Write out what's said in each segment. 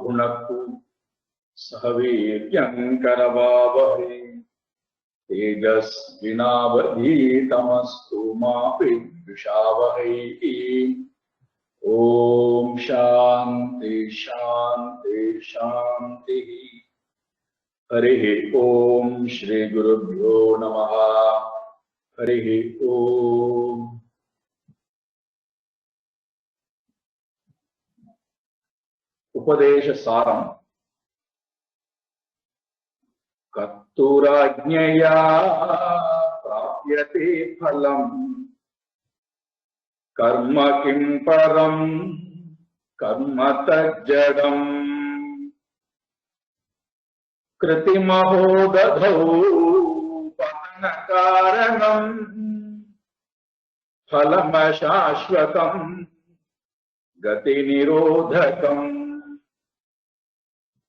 भुनक्तु सह वीर्यङ्करवावहै तेजस्विनावधीतमस्तु मा विद्विषावहै। ओम शांति शांति शांति। हरि ओम श्री गुरुभ्यो नमः। हरि ओम। उपदेश सारम। कत्तुराज्ञया प्राप्यते फलम् कर्म किं परं कर्म तज्जडम् कृतिमहो दधौ पतनकारणम् फलमशाश्वतम् गतिनिरोधकम्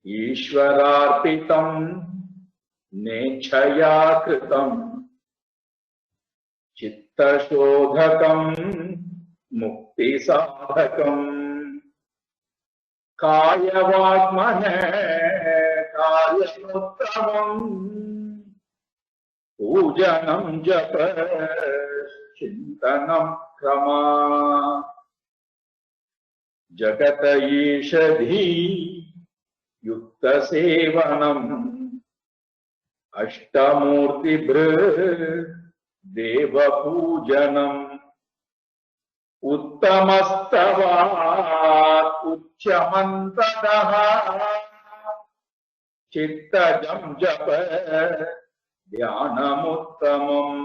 ईश्वरार्पितम् नेच्छया कृतम् चित्तशोधकम् मुक्ति साधकम् कायवाग्मने कार्यमुत्तमम् पूजनं जप चिन्तनं क्रमा जगत ईषधी युक्त सेवनम् अष्टमूर्तिभृत् देव पूजनम् उत्तमस्तवात् उच्चमन्ततः चित्तजं जप ध्यानमुत्तमम्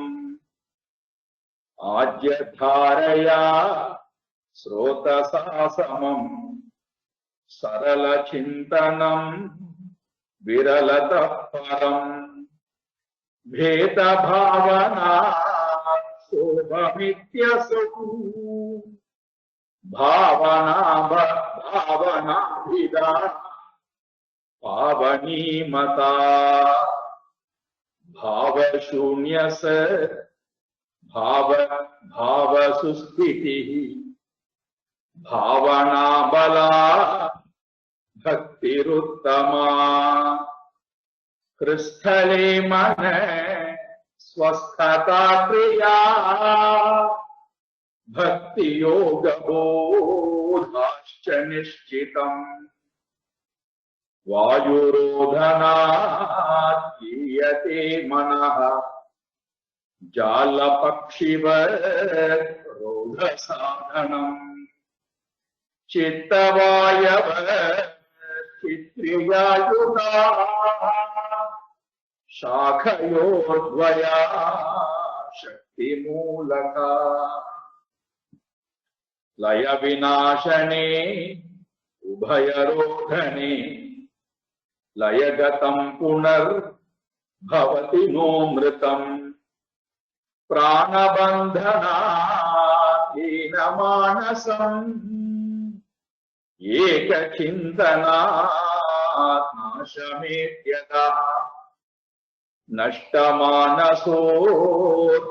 आज्यधारया स्रोतसा समम् सरलचिन्तनम् विरलतः परम् भेदभावना शोभमित्यसौ भावनाभिदा पावनीमता भावशून्यस भावसुस्थितिः भावनाबला भक्तिरुत्तमा कृस्थले मन स्वस्थता क्रिया भक्ति योग बोधाश्च निश्चितम् वायुरोधनात् गीयते मनः जालपक्षिवत् रोधसाधनम् चित्तवायव चित्रियायुधा शाखयोर्द्वया शक्तिमूलका लय विनाशने उभयरोधने लयगतं पुनर्भवति नोऽमृतम् प्राणबन्धनात् एकचिन्तनात् नाशमेत्यतः नष्टमानसो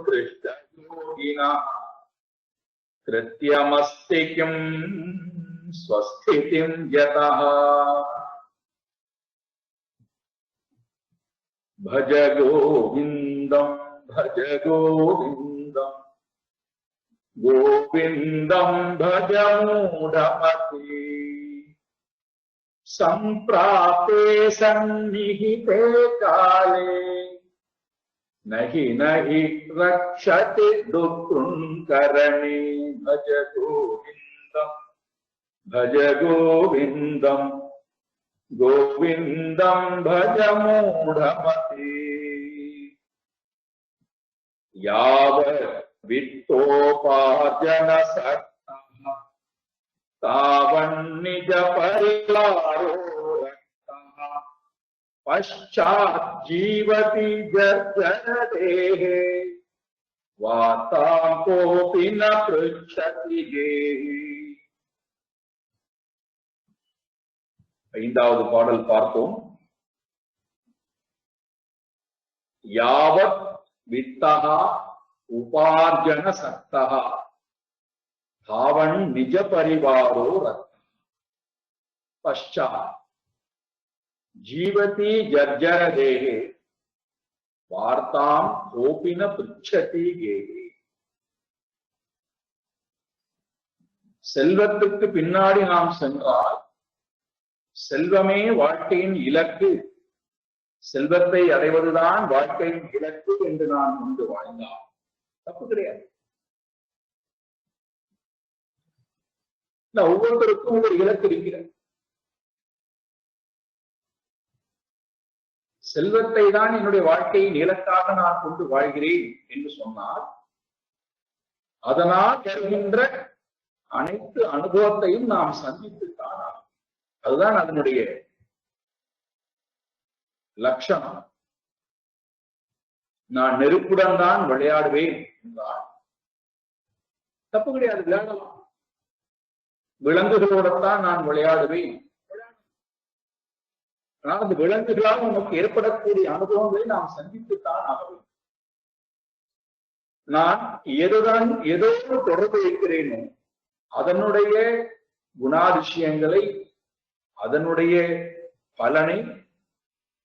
दृष्टयोगिनः कृत्यमस्ति किं स्वस्थितिं यतः भज गोविन्दं गोविन्दं भज मूढमते संप्राप्ते सन्निहिते काले नहि नहि रक्षति दुष्कृंकरणे भज गोविन्दं गोविन्दं भज मूढमते यावत् वित्तोपार्जन सक्तः तावन्निज परिवारो रक्तः पश्चात् जीवति जर्जरदेः वार्तां कोऽपि न पृच्छति गेहि। ஐந்தாவது பாடல் பார்த்தோம். யாவத் வித்தஹா உபார்ஜன சக்தஹா தாவன் நிஜ பரிவாரோ ரத்த பஷ்சாத் ஜீவதி ஜர்ஜர தேகே வார்த்தாம் கோபின பிருச்சதி கேகே. செல்வத்துக்கு பின்னாடி நாம் சென்றால் செல்வமே வாழ்க்கையின் இலக்கு, செல்வத்தை அடைவதுதான் வாழ்க்கையின் இலக்கு என்று நான் கொண்டு வாழ்ந்தால் தப்பு கிடையாது. ஒவ்வொருத்தருக்கும் ஒரு இலக்கு இருக்கிறது. செல்வத்தை தான் என்னுடைய வாழ்க்கையின் இலக்காக நான் கொண்டு வாழ்கிறேன் என்று சொன்னால் அதனால் வருகின்ற அனைத்து அனுபவத்தையும் நாம் சந்தித்துத்தான் ஆகும். அதுதான் அதனுடைய லட்சணம். நான் நெருப்புடன் தான் விளையாடுவேன் என்றால் தப்பு கிடையாது, விளையாடலாம். விலங்குகளோடத்தான் நான் விளையாடுவேன், ஆனால் அந்த விலங்குகளால் நமக்கு ஏற்படக்கூடிய அனுபவங்களை நாம் சந்தித்துத்தான் ஆக வேண்டும். நான் ஏதோ தொடர்பு வைக்கிறேனோ அதனுடைய குணாதிசயங்களை, அதனுடைய பலனை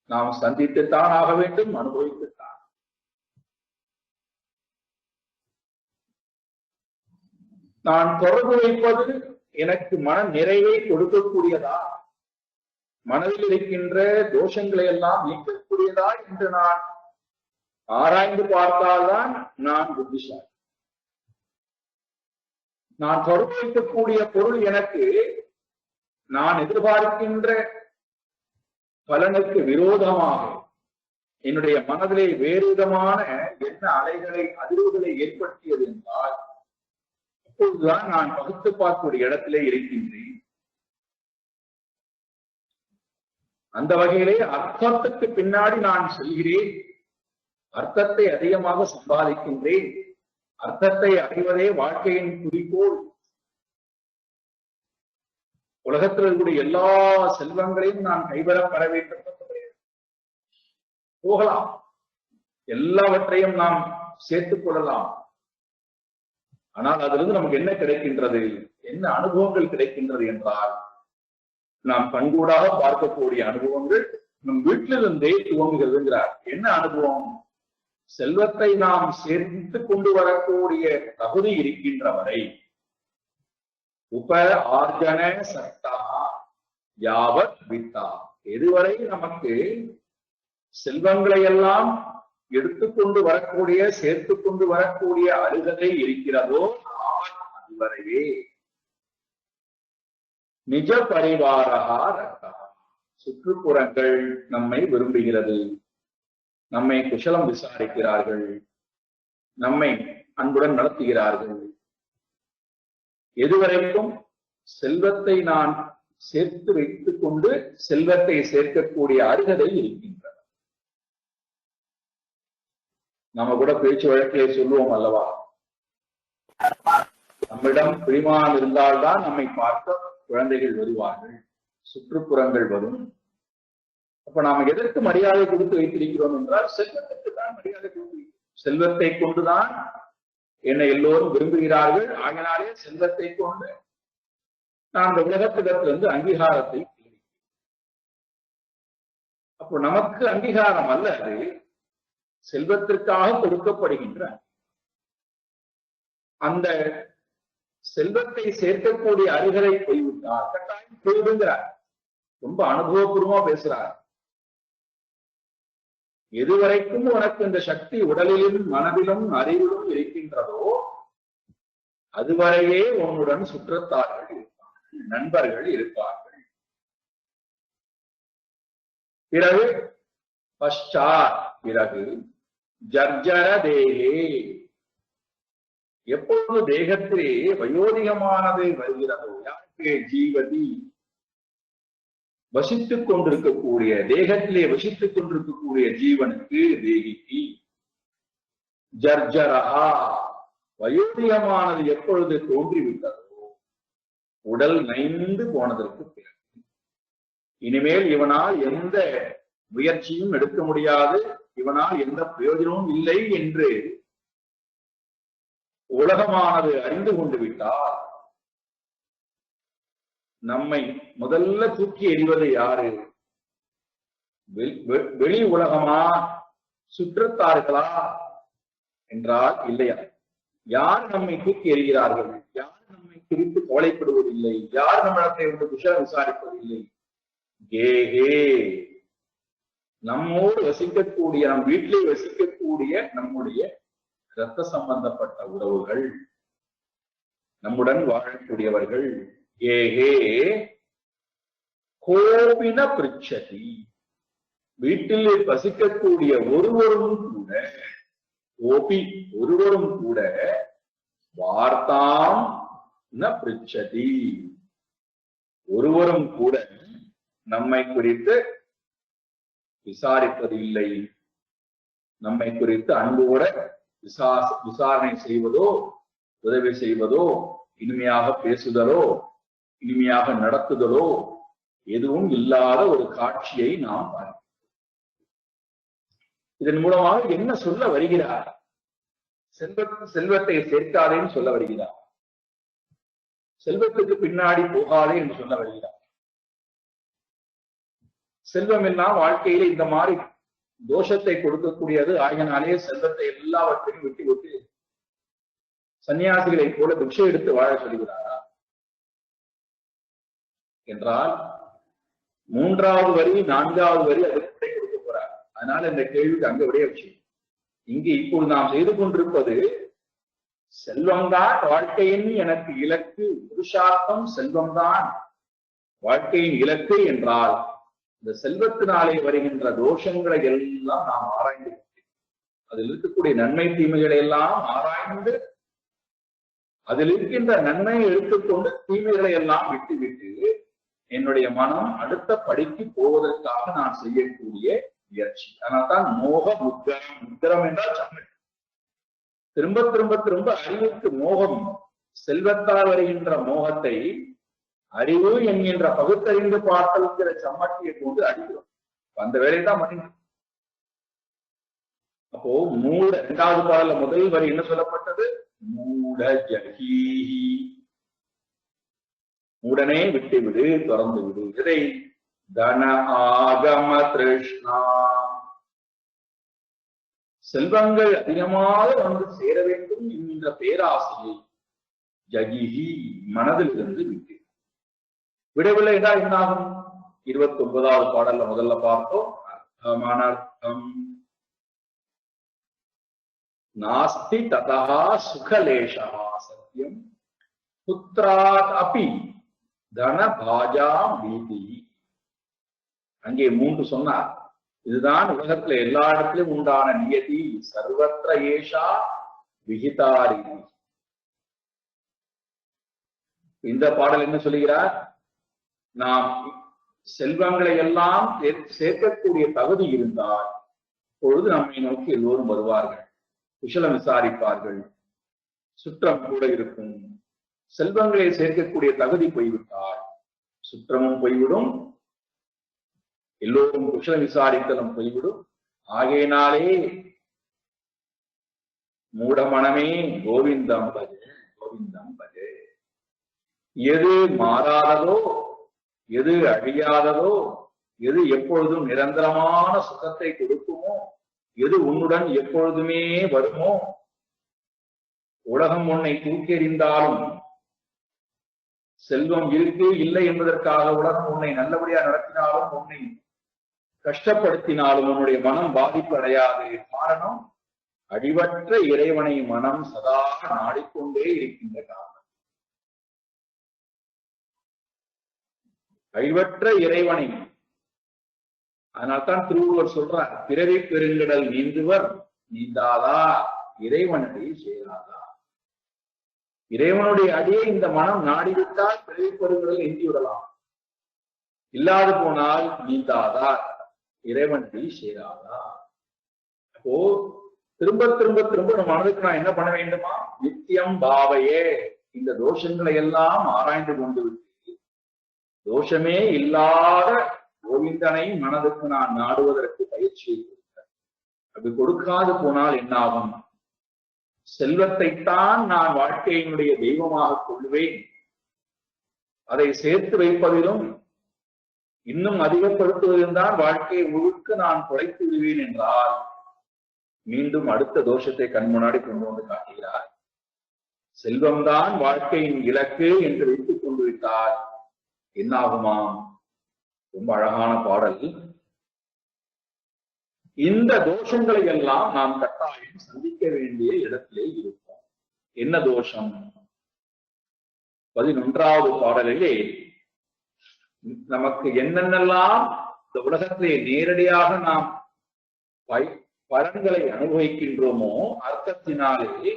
நாம் சந்தித்துத்தான் ஆக வேண்டும், அனுபவித்துத்தான். நான் தொடர்பு வைப்பது எனக்கு மன நிறைவை கொடுக்கக்கூடியதா, மனதில் இருக்கின்ற தோஷங்களை எல்லாம் நீக்கக்கூடியதா என்று நான் ஆராய்ந்து பார்த்தால்தான் நான் புத்திசாலி. நான் தொடர்பு வைக்கக்கூடிய பொருள் எனக்கு நான் எதிர்பார்க்கின்ற பலனுக்கு விரோதமாக என்னுடைய மனதிலே வேறு விதமான எண்ண அலைகளை, அதிர்வுகளை ஏற்படுத்தியது என்றால் அப்பொழுதுதான் நான் பகுத்து பார்க்கக்கூடிய இடத்திலே இருக்கின்றேன். அந்த வகையிலே அர்த்தத்துக்கு பின்னாடி நான் செல்கிறேன், அர்த்தத்தை அதிகமாக சம்பாதிக்கின்றேன், அர்த்தத்தை அடைவதே வாழ்க்கையின் குறிக்கோள். உலகத்தில் இருக்கக்கூடிய எல்லா செல்வங்களையும் நான் கைவரப்பட வேண்டும் போகலாம், எல்லாவற்றையும் நாம் சேர்த்துக் கொள்ளலாம். ஆனால் அதிலிருந்து நமக்கு என்ன கிடைக்கின்றது, என்ன அனுபவங்கள் கிடைக்கின்றது என்றால் நாம் கண்கூடாக பார்க்கக்கூடிய அனுபவங்கள் நம் வீட்டிலிருந்தே துவங்குகிறதுங்கிறார். என்ன அனுபவம்? செல்வத்தை நாம் சேர்த்து கொண்டு வரக்கூடிய தகுதி இருக்கின்ற வரை உப ஆர்ஜன சக்தா யாவத் வித்தா, எதுவரை நமக்கு செல்வங்களை எல்லாம் எடுத்துக்கொண்டு வரக்கூடிய, சேர்த்து கொண்டு வரக்கூடிய அருகதை இருக்கிறதோ அதுவரையே நிஜ பரிவாரகா ரத்தா, சுற்றுப்புறங்கள் நம்மை விரும்புகிறது, நம்மை குஷலம் விசாரிக்கிறார்கள், நம்மை அன்புடன் நடத்துகிறார்கள். எதுவரைக்கும் செல்வத்தை நான் சேர்த்து வைத்துக் கொண்டு செல்வத்தை சேர்க்கக்கூடிய அருகதை இருக்கின்றன. நம்ம கூட பேச்சு வழக்கிலே சொல்லுவோம் அல்லவா, நம்மிடம் பிரிமானம் இருந்தால்தான் நம்மை பார்க்க குழந்தைகள் வருவார்கள், சுற்றுப்புறங்கள் வரும். அப்ப நாம எதற்கு மரியாதை கொடுத்து வைத்திருக்கிறோம் என்றால் செல்வத்துக்கு தான் மரியாதை கொடுத்து, செல்வத்தை கொண்டுதான் என்னை எல்லோரும் விரும்புகிறார்கள், ஆகினாலே செல்வத்தை கொண்டு நான் அந்த உலகத்திடத்திலிருந்து அங்கீகாரத்தை. அப்போ நமக்கு அங்கீகாரம் அல்ல, அது செல்வத்திற்காக கொடுக்கப்படுகின்ற அந்த செல்வத்தை சேர்க்கக்கூடிய அருகதை போய்விட்டால் கட்டாயம் போய்விடுங்கிறார். ரொம்ப அனுபவபூர்வமா பேசுறார். எதுவரைக்கும் உனக்கு இந்த சக்தி உடலிலும் மனதிலும் அறிவிலும் இருக்கின்றதோ அதுவரையே உன்னுடன் சுற்றத்தார்கள் இருப்பார்கள், நண்பர்கள் இருப்பார்கள். பிறகு பஷ்சாத், பிறகு ஜர்ஜர தேகே, எப்பொழுது தேகத்திலே வயோதிகமானது வருகிறதோ, யாருக்கு? ஜீவதி, வசித்துக் கொண்டிருக்கக்கூடிய தேகத்திலே வசித்துக் கொண்டிருக்கக்கூடிய ஜீவனுக்கு, தேகிக்கு. ஜர்ஜரஹா, வயோதிகமானது எப்பொழுது தோன்றிவிட்டதோ, உடல் நைந்து போனதற்கு பிறகு, இனிமேல் இவனால் எந்த முயற்சியும் எடுக்க முடியாது, இவனால் எந்த பிரயோஜனமும் இல்லை என்று உலகமானது அறிந்து கொண்டு விட்டால் நம்மை முதல்ல தூக்கி எறிவது யாரு? வெளி உலகமா, சுற்றத்தார்களா என்றால் இல்லையா. யார் நம்மை தூக்கி எறிகிறார்கள், யார் நம்மை குறித்து கவலைப்படுவதில்லை, யார் நம்மிடத்தை வந்து குஷலம் விசாரிப்பதில்லை. கேகே, நம்மோடு வசிக்கக்கூடிய, நம் வீட்டிலே வசிக்கக்கூடிய நம்முடைய இரத்த சம்பந்தப்பட்ட உறவுகள், நம்முடன் வாழக்கூடியவர்கள். ஏகே கோபின பிரிச்சதி, வீட்டில் வசிக்கக்கூடிய ஒருவரும் கூட, கோபி ஒருவரும் கூட, வார்த்தாம் ந பிரிச்சதி, ஒருவரும் கூட நம்மை குறித்து விசாரிப்பதில்லை, நம்மை குறித்து அன்போட விசாரணை செய்வதோ, உதவி செய்வதோ, இனிமையாக பேசுதலோ, இனிமையாக நடத்துதலோ எதுவும் இல்லாத ஒரு காட்சியை நாம் பார்க்கிறோம். இதன் மூலமாக என்ன சொல்ல வருகிறார்? செல்வத்தை சேர்க்காதேன்னு சொல்ல வருகிறார், செல்வத்துக்கு பின்னாடி போகாதே என்று சொல்ல வருகிறார். செல்வம் எல்லாம் வாழ்க்கையில இந்த மாதிரி தோஷத்தை கொடுக்கக்கூடியது ஆகினாலே செல்வத்தை எல்லாவற்றையும் விட்டு விட்டு சன்னியாசிகளை போல பிக்ஷை எடுத்து வாழ சொல்கிறாரா என்றால், மூன்றாவது வரி, நான்காவது வரி அதற்கு கொடுக்க போறார். அதனால இந்த கேள்விக்கு அங்க விடைய விஷயம். இங்கு இப்போது நாம் செய்து கொண்டிருப்பது, செல்வம்தான் வாழ்க்கையின் எனக்கு இலக்கு, புருஷார்த்தம் செல்வம்தான் வாழ்க்கையின் இலக்கு என்றால், இந்த செல்வத்தினாலே வருகின்ற தோஷங்களை எல்லாம் நாம் ஆராய்ந்து, அதில் இருக்கக்கூடிய நன்மை தீமைகளை எல்லாம் ஆராய்ந்து, அதில் இருக்கின்ற நன்மையை எடுத்துக்கொண்டு தீமைகளை எல்லாம் விட்டுவிட்டு என்னுடைய மனம் அடுத்த படிக்கு போவதற்காக நான் செய்யக்கூடிய முயற்சி. அதனால்தான் மோக முத்திரம். முத்திரம் என்றால் சம்மன். திரும்ப திரும்ப திரும்ப அறிவுக்கு மோகம், செல்வத்தால் வருகின்ற மோகத்தை அறிவு என்கின்ற பகுத்தறிந்து பார்த்தல்ங்கிற சம்மட்டியை கொண்டு அடிக்கிறோம். அந்த வேலையை தான் பண்ணிட்டு. அப்போ மூட, இரண்டாவது பாடல முதல் வரி என்ன சொல்லப்பட்டது? மூட ஜகீஹி, மூடனே விட்டு விடு, திறந்து விடு. இதை தன ஆகம திருஷ்ணா, செல்வங்கள் அதிகமாக வந்து சேர வேண்டும் என்கின்ற பேராசையை ஜகிஹி, மனதில் இருந்து விட்டு விடவில்லை என்றால் என்னாகும்? 29வது பாடல்ல முதல்ல பார்த்தோம், அர்த்தம் நாஸ்தி ததா சுகலேஷா சத்யம் புத்ராத் அபி தன பாஜா பீதி. அங்கே 3 சொன்னார். இதுதான் உலகத்துல எல்லா இடத்திலும் உண்டான நியதி, சர்வத்ர ஏஷா விகிதாரி. இந்த பாடல் என்ன சொல்லுகிறார்? நாம் செல்வங்களை எல்லாம் சேர்க்கக்கூடிய தகுதி இருந்தால் பொழுது நம்மை நோக்கி எல்லோரும் வருவார்கள், குஷலம் விசாரிப்பார்கள், சுற்றம் கூட இருக்கும். செல்வங்களை சேர்க்கக்கூடிய தகுதி போய்விட்டால் சுற்றமும் போய்விடும், எல்லோரும் குஷலம் விசாரித்தலும் போய்விடும். ஆகையினாலே மூடமனமே கோவிந்தம் பஜே, கோவிந்தம் பஜே. எது மாறாததோ, எது அழியாததோ, எது எப்பொழுதும் நிரந்தரமான சுகத்தை கொடுக்குமோ, எது உன்னுடன் எப்பொழுதுமே வருமோ, உலகம் உன்னை தூக்கி எறிந்தாலும், செல்வம் இருக்கு இல்லை என்பதற்காக உலகம் உன்னை நல்லபடியா நடத்தினாலும், உன்னை கஷ்டப்படுத்தினாலும் உன்னுடைய மனம் பாதிப்பு அடையாது. காரணம், அழிவற்ற இறைவனை மனம் சதா நாடிக்கொண்டே இருக்கின்ற காரணம். அழிவற்ற இறைவனை, அதனால்தான் திருவள்ளுவர் சொல்றார், பிறவி பெருங்கடல் நீந்துவர் நீந்தாதா இறைவனடி சேராதா. இறைவனுடைய அடியை இந்த மனம் நாடிவிட்டால் பிறவி பெருங்கடல் நீந்தி விடலாம், இல்லாது போனால் நீந்தாதா இறைவனடி சேராதா. அப்போ திரும்ப திரும்ப திரும்ப நம்ம மனதுக்கு நான் என்ன பண்ண வேண்டுமா? நித்தியம் பாவையே, இந்த தோஷங்களை எல்லாம் ஆராய்ந்து கொண்டு விட்டு தோஷமே இல்லாத கோவிந்தனை மனதுக்கு நான் நாடுவதற்கு பயிற்சியை கொடுத்தேன். அப்படி கொடுக்காது போனால் என்னாகும்? செல்வத்தைத்தான் நான் வாழ்க்கையினுடைய தெய்வமாக கொள்வேன். அதை சேர்த்து வைப்பதிலும் இன்னும் அதிகப்படுத்துவதில்தான் வாழ்க்கையை முழுக்க நான் குறைத்து விடுவேன் என்றால் மீண்டும் அடுத்த தோஷத்தை கண் முன்னாடி கொண்டு வந்து காட்டுகிறார். செல்வம்தான் வாழ்க்கையின் இலக்கு என்று வைத்துக் கொண்டு விட்டால் என்ன ஆகுமாம்? ரொம்ப அழகான பாடல். இந்த தோஷங்களை எல்லாம் நாம் கட்டாயம் சந்திக்க வேண்டிய இடத்திலே இருப்போம். என்ன தோஷம்? 11வது பாடலிலே நமக்கு என்னென்னலாம் இந்த உலகத்திலே நேரடியாக நாம் பலன்களை அனுபவிக்கின்றோமோ அர்த்தத்தினாலே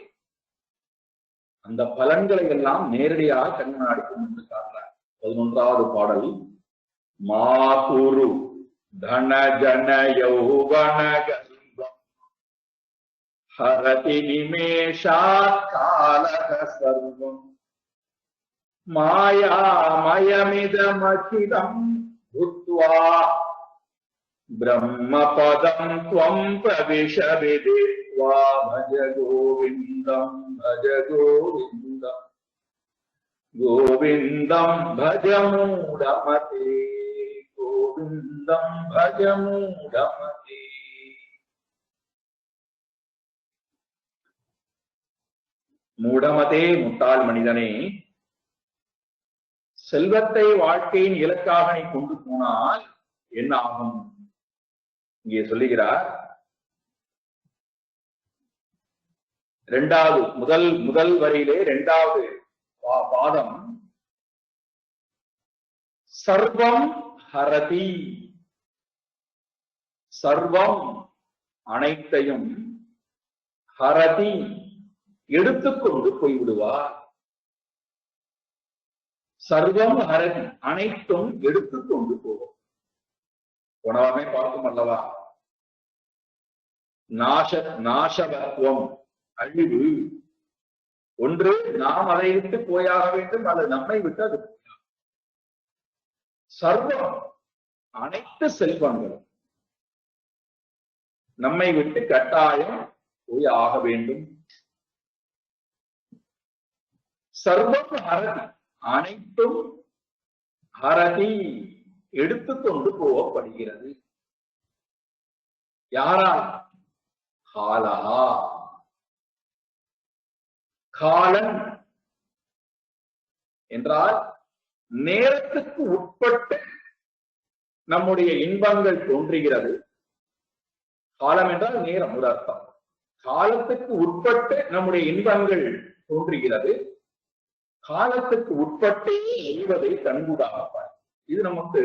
அந்த பலன்களை எல்லாம் நேரடியாக கண்முன்னாடி கொண்டு காட்டுறார். 11வது பாடல். மாகுரு தன ஜன யௌவன கர்வம் ஹரதி நிமேஷாத் காலக சர்வம் மாயாமயமிதமகிலம் புத்வா பிரம்மபதம் த்வம் பிரவிஷ விதித்வா பஜ கோவிந்தம் பஜ கோவிந்தம் கோவிந்தம் பஜ மூடமதே கோவிந்தம் பஜ மூடமதே. மூடமதே, முட்டாள் மனிதனே, செல்வத்தை வாழ்க்கையின் இலக்காக நீ கொண்டு போனால் என்ன ஆகும்? இங்கே சொல்லுகிறார். முதல் வரியிலே 2வது பாதம். சர்வம் ஹரதி, சர்வம் அனைத்தையும், ஹரதி எடுத்துக்கொண்டு போய்விடுவார். சர்வம் ஹரதி, அனைத்தும் எடுத்துக்கொண்டு போகும். உணவாமே பார்க்கும் அல்லவா? நாசவத்துவம், அழிவு. ஒன்று நாம் அதை விட்டு போயாக வேண்டும், அல்லது நம்மை விட்டு அது. சர்வம் அனைத்து செல்வங்களும் நம்மை விட்டு கட்டாயம் போய் ஆக வேண்டும். சர்வம் ஹரதி, அனைத்தும் ஹரதி எடுத்துக்கொண்டு போகப்படுகிறது. யாரால்? காலஹா, காலன் என்றால் நேரத்துக்கு உட்பட்டு நம்முடைய இன்பங்கள் தோன்றுகிறது. காலம் என்றால் நேரம் ஒரு அர்த்தம். காலத்துக்கு உட்பட்டு நம்முடைய இன்பங்கள் தோன்றுகிறது. காலத்துக்கு உட்பட்டே அழிவதை கண்கூடாக பார். இது நமக்கு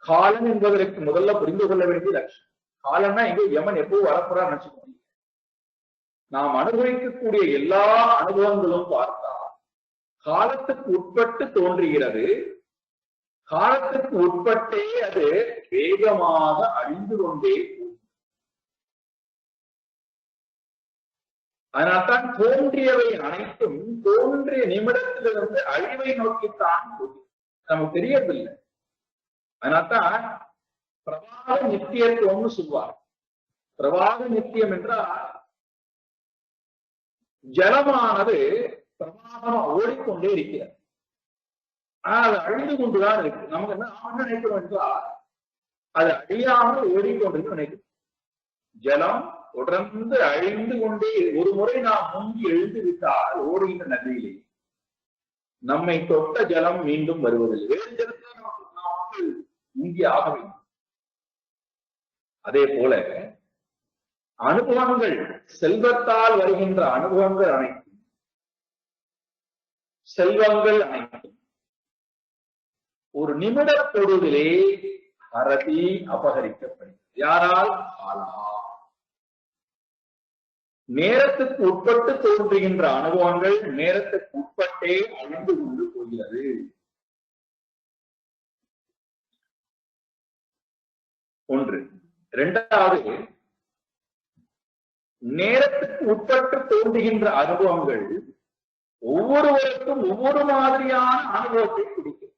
காலம் என்பதற்கு முதல்ல புரிந்து கொள்ள வேண்டிய லட்சம். காலம்னா இங்க யமன் எப்போ வரப்போறான்னு நினைச்சுக்கோங்க. நாம் அனுபவிக்கக்கூடிய எல்லா அனுபவங்களும் பார்த்தா காலத்துக்கு உட்பட்டு தோன்றுகிறது. காலத்துக்கு உட்பட்டே அது வேகமாக அழிந்து கொண்டே போகும். அதனால்தான் தோன்றியவை அனைத்தும் தோன்றிய நிமிடத்திலிருந்து அழிவை நோக்கித்தான் போகும். நமக்கு தெரியவில்லை. அதனால்தான் பிரவாக நித்தியத்துவம்னு சொல்வார். பிரவாக நித்தியம் என்றால் ஜலமானது பிரவாகமா ஓடிக்கொண்டே இருக்கிறது. ஆனா அது அழிந்து கொண்டுதான் இருக்கு. நமக்கு என்ன நினைக்கிறோம் என்றால் அது அழியாமல் ஓடிக்கொண்டு நினைக்கிறோம். ஜலம் தொடர்ந்து அழிந்து கொண்டே, ஒரு முறை நாம் முங்கி எழுந்து விட்டால் ஓடுகின்ற நதியிலே நம்மை தொட்ட ஜலம் மீண்டும் வருவதில்லை. வேறு ஜலத்தில் நாம் முங்கி ஆக வேண்டும். அதே போல அனுபவங்கள், செல்வத்தால் வருகின்ற அனுபவங்கள் அனைத்தும், செல்வங்கள் அனைத்தும் ஒரு நிமிட பொழுதிலே ஹரதி அபகரிக்கப்படுகிறது. யாரால்? காலா. நேரத்துக்கு உட்பட்டு தோன்றுகின்ற அனுபவங்கள் நேரத்துக்கு உட்பட்டே அழிந்து கொண்டு போகிறது. ஒன்று. இரண்டாவது, நேரத்துக்கு உட்பட்டு தோன்றுகின்ற அனுபவங்கள் ஒவ்வொருவருக்கும் ஒவ்வொரு மாதிரியான அனுபவத்தை கொடுக்கும்.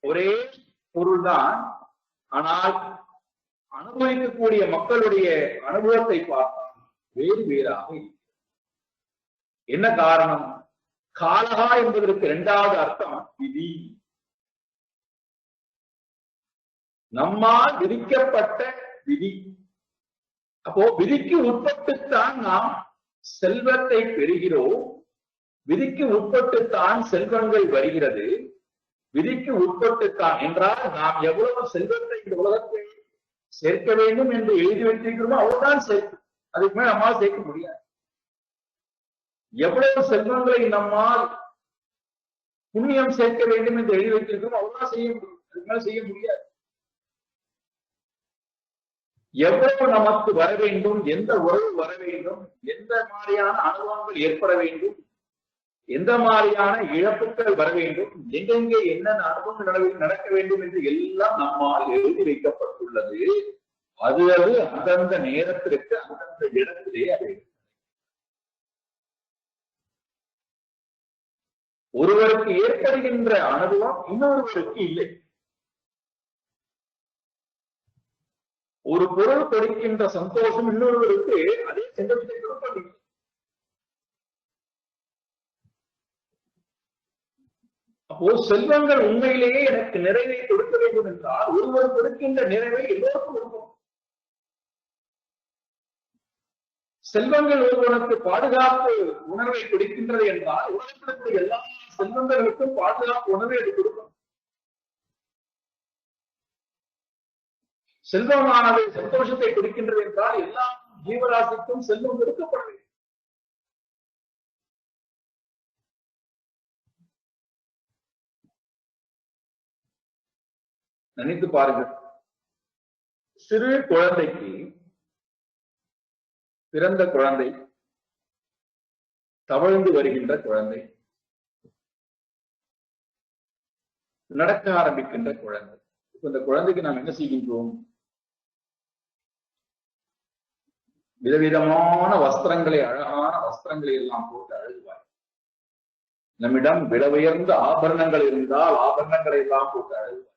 ஒரே பொருள்தான், ஆனால் அனுபவிக்கக்கூடிய மக்களுடைய அனுபவத்தை பார்த்தால் வேறு வேறாக. என்ன காரணம்? காலகா என்பதற்கு இரண்டாவது அர்த்தம் விதி. நம்மால் விதிக்கப்பட்ட விதி. அப்போ விதிக்கு உட்பட்டுத்தான் நாம் செல்வத்தை பெறுகிறோம். விதிக்கு உட்பட்டுத்தான் செல்வங்கள் வருகிறது. விதிக்கு உட்பட்டுத்தான் என்றால் நாம் எவ்வளவு செல்வத்தை இந்த உலகத்தை சேர்க்க வேண்டும் என்று எழுதி வைத்திருக்கிறோமோ அவ்வளவுதான் சேர்க்கும். அதுக்கு மேல் நம்மால் சேர்க்க முடியாது. எவ்வளவு செல்வங்களை நம்மால் புண்ணியம் சேர்க்க வேண்டும் என்று எழுதி வைத்திருக்கிறோம் அவ்வளவுதான் செய்ய முடியும். அதுக்கு மேல செய்ய முடியாது. எவ்வளவு நமக்கு வர வேண்டும், எந்த உறவு வர வேண்டும், எந்த மாதிரியான அனுபவங்கள் ஏற்பட வேண்டும், எந்த மாதிரியான இழப்புகள் வர வேண்டும், எங்கெங்கே என்னென்ன அனுபவங்கள் நடக்க வேண்டும் என்று எல்லாம் நம்மால் எழுதி வைக்கப்பட்டுள்ளது. அது அந்தந்த நேரத்திற்கு அந்தந்த இடத்திலே அது ஒருவருக்கு ஏற்படுகின்ற அனுபவம் இன்னொருவருக்கு இல்லை. ஒரு பொருள் கொடுக்கின்ற சந்தோஷம் இன்னொருவருக்கு அதே செல்வத்தை கொடுப்பதில்லை. அப்போ செல்வங்கள் உண்மையிலேயே எனக்கு நிறைவை கொடுக்க வேண்டும் என்றால் ஒருவர் கொடுக்கின்ற நிறைவை எல்லோருக்கும் இருக்கும். செல்வங்கள் ஒருவனுக்கு பாதுகாப்பு உணர்வை கொடுக்கின்றது என்றால் உலகத்திற்கு எல்லா செல்வங்களுக்கும் பாதுகாப்பு உணர்வை அது கொடுக்கும். செல்வமானது சந்தோஷத்தை கொடுக்கின்றது என்றால் எல்லா ஜீவராசிக்கும் செல்வம் கொடுக்கப்பட வேண்டும். நினைத்து பாருங்கள். சிறு குழந்தைக்கு, பிறந்த குழந்தை, தவழ்ந்து வருகின்ற குழந்தை, நடக்க ஆரம்பிக்கின்ற குழந்தை. இப்ப இந்த குழந்தைக்கு நாம் என்ன செய்கின்றோம்? விதவிதமான வஸ்திரங்களை, அழகான வஸ்திரங்களை எல்லாம் போட்டு அழுகுவார். நம்மிடம் விலை உயர்ந்த ஆபரணங்கள் இருந்தால் ஆபரணங்களை எல்லாம் போட்டு அழுகுவார்.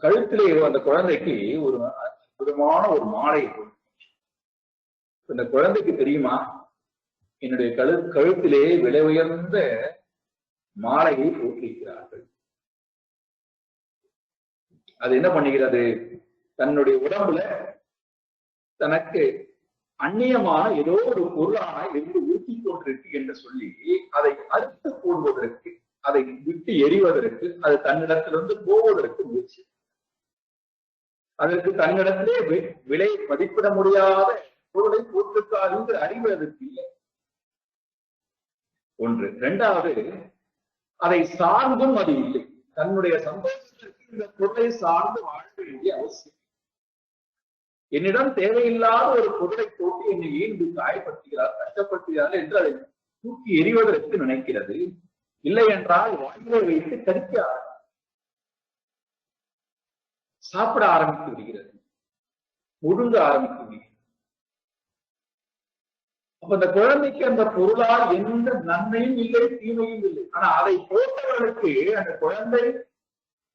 கழுத்திலே அந்த குழந்தைக்கு ஒரு அற்புதமான ஒரு மாலை. இந்த குழந்தைக்கு தெரியுமா, என்னுடைய கழுத்திலே விலை உயர்ந்த மாலையை போட்டிருக்கிறார்கள். அது என்ன பண்ணுகிறது? தன்னுடைய உடம்புல தனக்கு அந்நியமான ஏதோ ஒரு பொருளான இருந்து ஊற்றி கொண்டிருக்கு என்று சொல்லி அதை அறுத்து போடுவதற்கு, அதை விட்டு எறிவதற்கு, அது தன்னிடத்திலிருந்து போவதற்கு முயற்சி. அதற்கு தன்னிடத்திலே விலை மதிப்பிட முடியாத பொருளை போட்டிருக்காது என்று அறிவதற்கு இல்லை. ஒன்று. இரண்டாவது, அதை சார்ந்தும் அது இல்லை. தன்னுடைய சந்தோஷத்திற்கு இந்த பொருளை சார்ந்து வாழ வேண்டிய அவசியம். என்னிடம் தேவையில்லாத ஒரு பொருளை போட்டு என்னை ஏன் காயப்படுத்துகிறார், கஷ்டப்படுத்துகிறார் என்று அதை தூக்கி எறிவதற்கு நினைக்கிறது. இல்லை என்றால் வாயிலை வைத்து கடிக்க சாப்பிட ஆரம்பித்து விடுகிறது, முழுங்க ஆரம்பித்து விடுகிறது. அப்ப அந்த குழந்தைக்கு அந்த பொருளால் எந்த நன்மையும் இல்லை, தீமையும் இல்லை. ஆனா அதை போட்டவர்களுக்கு அந்த குழந்தை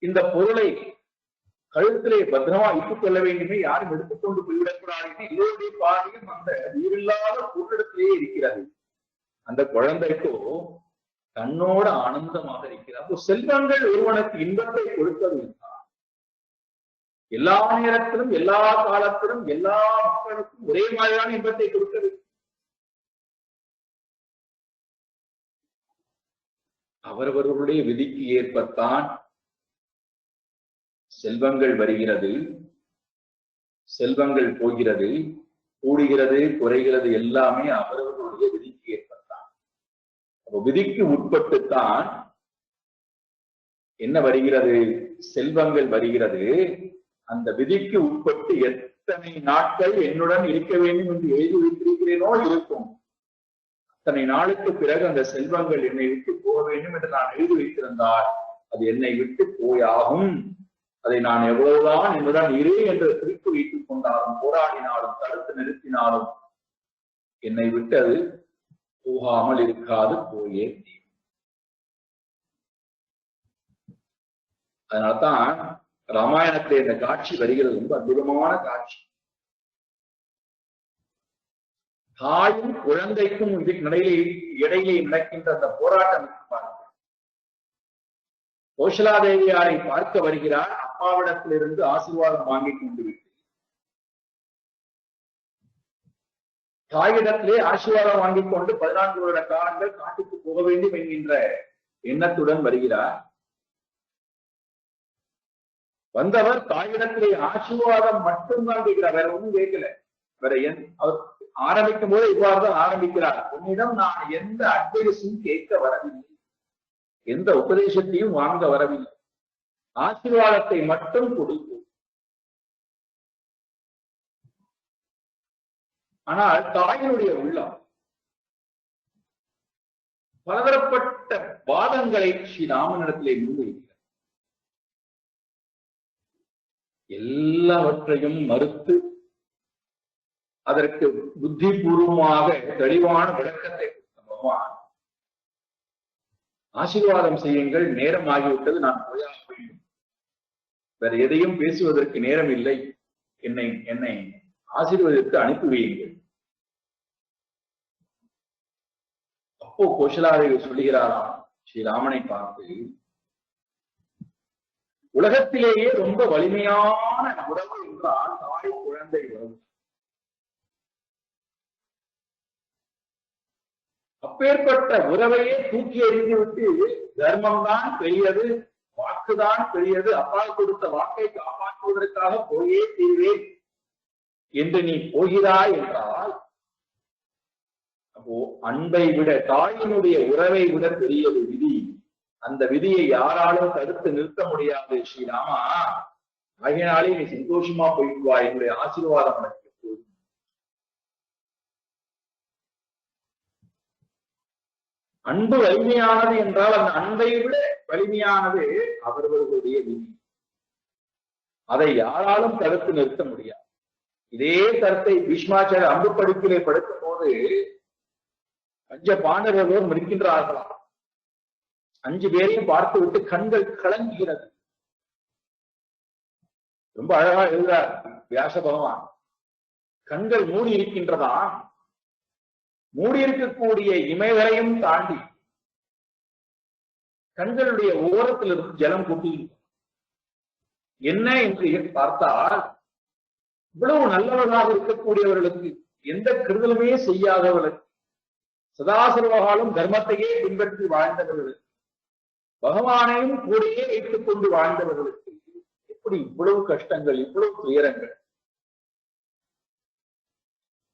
இந்த பொருளை கழுத்திலே பத்திரமா இட்டுக் கொள்ள வேண்டுமே, யாரும் எடுத்துக்கொண்டு போய்விடக்கூடாது. இதோடைய பாதையும் அந்த உயிரில்லாத பொருளிடத்திலேயே இருக்கிறது. அந்த குழந்தைக்கோ தன்னோட ஆனந்தமாக இருக்கிறது. அப்போ செல்வங்கள் ஒருவனுக்கு இன்பத்தை கொடுத்தது என்றால் எல்லா நேரத்திலும், எல்லா காலத்திலும், எல்லா மக்களுக்கும் ஒரே மாதிரியான இன்பத்தை கொடுத்தது. அவரவர்களுடைய விதிக்கு ஏற்பத்தான் செல்வங்கள் வருகிறது, செல்வங்கள் போகிறது, கூடுகிறது, குறைகிறது. எல்லாமே அவரவர்களுடைய விதிக்கு ஏற்பத்தான். அப்போ விதிக்கு உட்பட்டுத்தான் என்ன வருகிறது? செல்வங்கள் வருகிறது. அந்த விதிக்கு உட்பட்டு எத்தனை நாட்கள் என்னுடன் இருக்க வேண்டும் என்று எழுதி வைத்திருக்கிறேனோ இருக்கும். அத்தனை நாளுக்கு பிறகு அந்த செல்வங்கள் என்னை விட்டு போக வேண்டும் என்று நான் எழுதி வைத்திருந்தால் அது என்னை விட்டு போயாகும். அதை நான் எவ்வளவுதான் என்னுடன் இரு என்று குறிப்பு வைத்துக் கொண்டாலும், போராடினாலும், தடுத்து நிறுத்தினாலும் என்னை விட்டு அது போகாமல் இருக்காது, போயே தீரும். அதனால்தான் ராமாயணத்திலே இந்த காட்சி வருகிறது. ரொம்ப அற்புதமான காட்சி. தாயும் குழந்தைக்கும் இடையிலே நடக்கின்ற அந்த போராட்டம் பாருங்கள். கோசலாதேவியாரை பார்க்க வருகிறார். அப்பாவிடத்திலிருந்து ஆசீர்வாதம் வாங்கி கொண்டு விட்டு தாயிடத்திலே ஆசீர்வாதம் வாங்கிக் கொண்டு 14 வருட காலங்கள் காட்டுக்கு போக வேண்டும் என்கின்ற எண்ணத்துடன் வருகிறார். வந்தவர் தாயிடத்திலே ஆசீர்வாதம் மட்டும்தான் கேட்கிறார், வேற ஒன்றும் கேட்கல. வேற அவர் ஆரம்பிக்கும் போது இவ்வாறுதான் ஆரம்பிக்கிறார். உன்னிடம் நான் எந்த அட்வைஸும் கேட்க வரவில்லை, எந்த உபதேசத்தையும் வாங்க வரவில்லை, ஆசீர்வாதத்தை மட்டும் கொடுத்து. ஆனால் தாயினுடைய உள்ளம் பலதரப்பட்ட வாதங்களை ஸ்ரீராமனிடத்திலே முன்வைக்கிறார். எல்லாவற்றையும் மறுத்து அதற்கு புத்திபூர்வமாக தெளிவான விளக்கத்தை கொடுத்த பகவான், ஆசீர்வாதம் செய்யுங்கள், நேரம் ஆகிவிட்டது, நான் போயாக வேண்டும், வேற எதையும் பேசுவதற்கு நேரம் இல்லை, என்னை ஆசீர்வதித்து அனுப்பி வையுங்கள். அப்போ கோசலாதேவி சொல்லுகிறாராம் ஸ்ரீராமனை பார்த்து, உலகத்திலேயே ரொம்ப வலிமையான உறவு என்றால் தாய் குழந்தை உறவு. அப்பேற்பட்ட உறவையே தூக்கி எறிந்துவிட்டு தர்மம் தான் பெரியது, வாக்குதான் பெரியது, அப்பா கொடுத்த வாக்கை காப்பாற்றுவதற்காக போயே தீர்வேன் என்று நீ போகிறாய் என்றால், அப்போ அன்பை விட தாயினுடைய உறவை விட பெரியது விதி. அந்த விதியை யாராலும் தடுத்து நிறுத்த முடியாது ஸ்ரீராமா. ஆகினாலே நீ சந்தோஷமா போயிட்டு வா, என்னுடைய ஆசீர்வாதம் உனக்கு. அன்பு வலிமையானது என்றால் அந்த அன்பை விட வலிமையானது அவர்களுடைய விதி. அதை யாராலும் தடுத்து நிறுத்த முடியாது. இதே கருத்தை பீஷ்மாச்சாரியர் அம்பு படுக்கிலே படுக்கும் போது 5 பாண்டவர்களும் இருக்கின்றார்களாம். 5 பேரையும் பார்த்து விட்டு கண்கள் கலங்குகிறது. ரொம்ப அழகா எழுதுறார் வியாச பகவான். கண்கள் மூடி இருக்கின்றதா, மூடி இருக்கக்கூடிய இமைகளையும் தாண்டி கண்களுடைய ஓரத்திலிருந்து ஜலம் கூட்டி என்ன என்று பார்த்தால், இவ்வளவு நல்லவர்களாக இருக்கக்கூடியவர்களுக்கு, எந்த கெடுதலுமே செய்யாதவர்களுக்கு, சதாசர்வகாலம் தர்மத்தையே பின்பற்றி வாழ்ந்தவர்களுக்கு, பகவானையும் கூடயே வைத்துக் கொண்டு வாழ்ந்தவர்களுக்கு எப்படி இவ்வளவு கஷ்டங்கள், இவ்வளவு துயரங்கள்?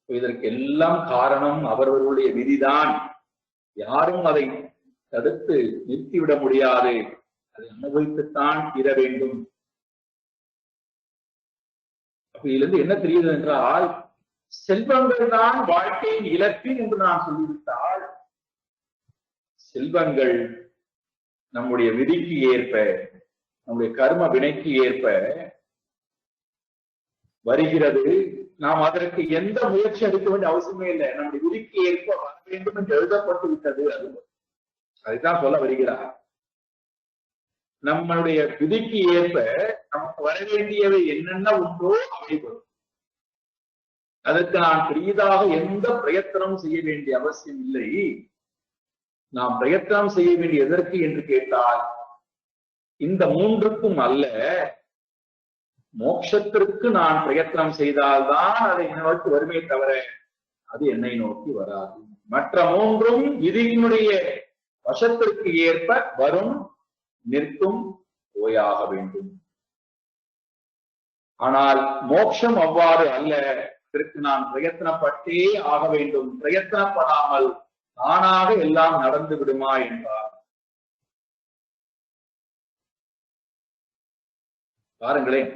இதற்கு எல்லாம் காரணம் அவர்களுடைய விதிதான். யாரும் அதை தடுத்து நிறுத்திவிட முடியாது. அதை அனுபவித்துத்தான் தீர வேண்டும். அப்ப இதிலிருந்து என்ன தெரியுது என்றால், செல்வங்கள் தான் வாழ்க்கையின் இலக்கு என்று நான் சொல்லிவிட்டால், செல்வங்கள் நம்முடைய விதிக்கு ஏற்ப, நம்முடைய கர்ம வினைக்கு ஏற்ப வருகிறது. நாம் அதற்கு எந்த முயற்சி எடுக்க வேண்டிய அவசியமே இல்லை. நம்முடைய விதிக்கு ஏற்ப வர வேண்டும் என்று எழுதப்பட்டு விட்டது. அது அதைத்தான் சொல்ல வருகிறார். நம்மளுடைய விதிக்கு ஏற்ப நமக்கு வர வேண்டியவை என்னென்ன உண்டோ அவை வரும். அதற்கு நான் பெரிதாக எந்த பிரயத்தனம் செய்ய வேண்டிய அவசியம் இல்லை. நாம் பிரயத்தனம் செய்ய வேண்டிய எதற்கு என்று கேட்டால், இந்த 3க்கும் அல்ல, மோட்சத்திற்கு நான் பிரயத்தனம் செய்தால்தான் அதை நோக்கி வருமே தவிர அது என்னை நோக்கி வராது. மற்ற 3ம் விதியினுடைய வசத்திற்கு ஏற்ப வரும், நிற்கும், போயாக வேண்டும். ஆனால் மோட்சம் அவ்வாறு அல்ல. இதற்கு நான் பிரயத்தனப்பட்டே ஆக வேண்டும். பிரயத்தனப்படாமல் தானாக எல்லாம் நடந்து விடுமா என்றார். பாருங்களேன்,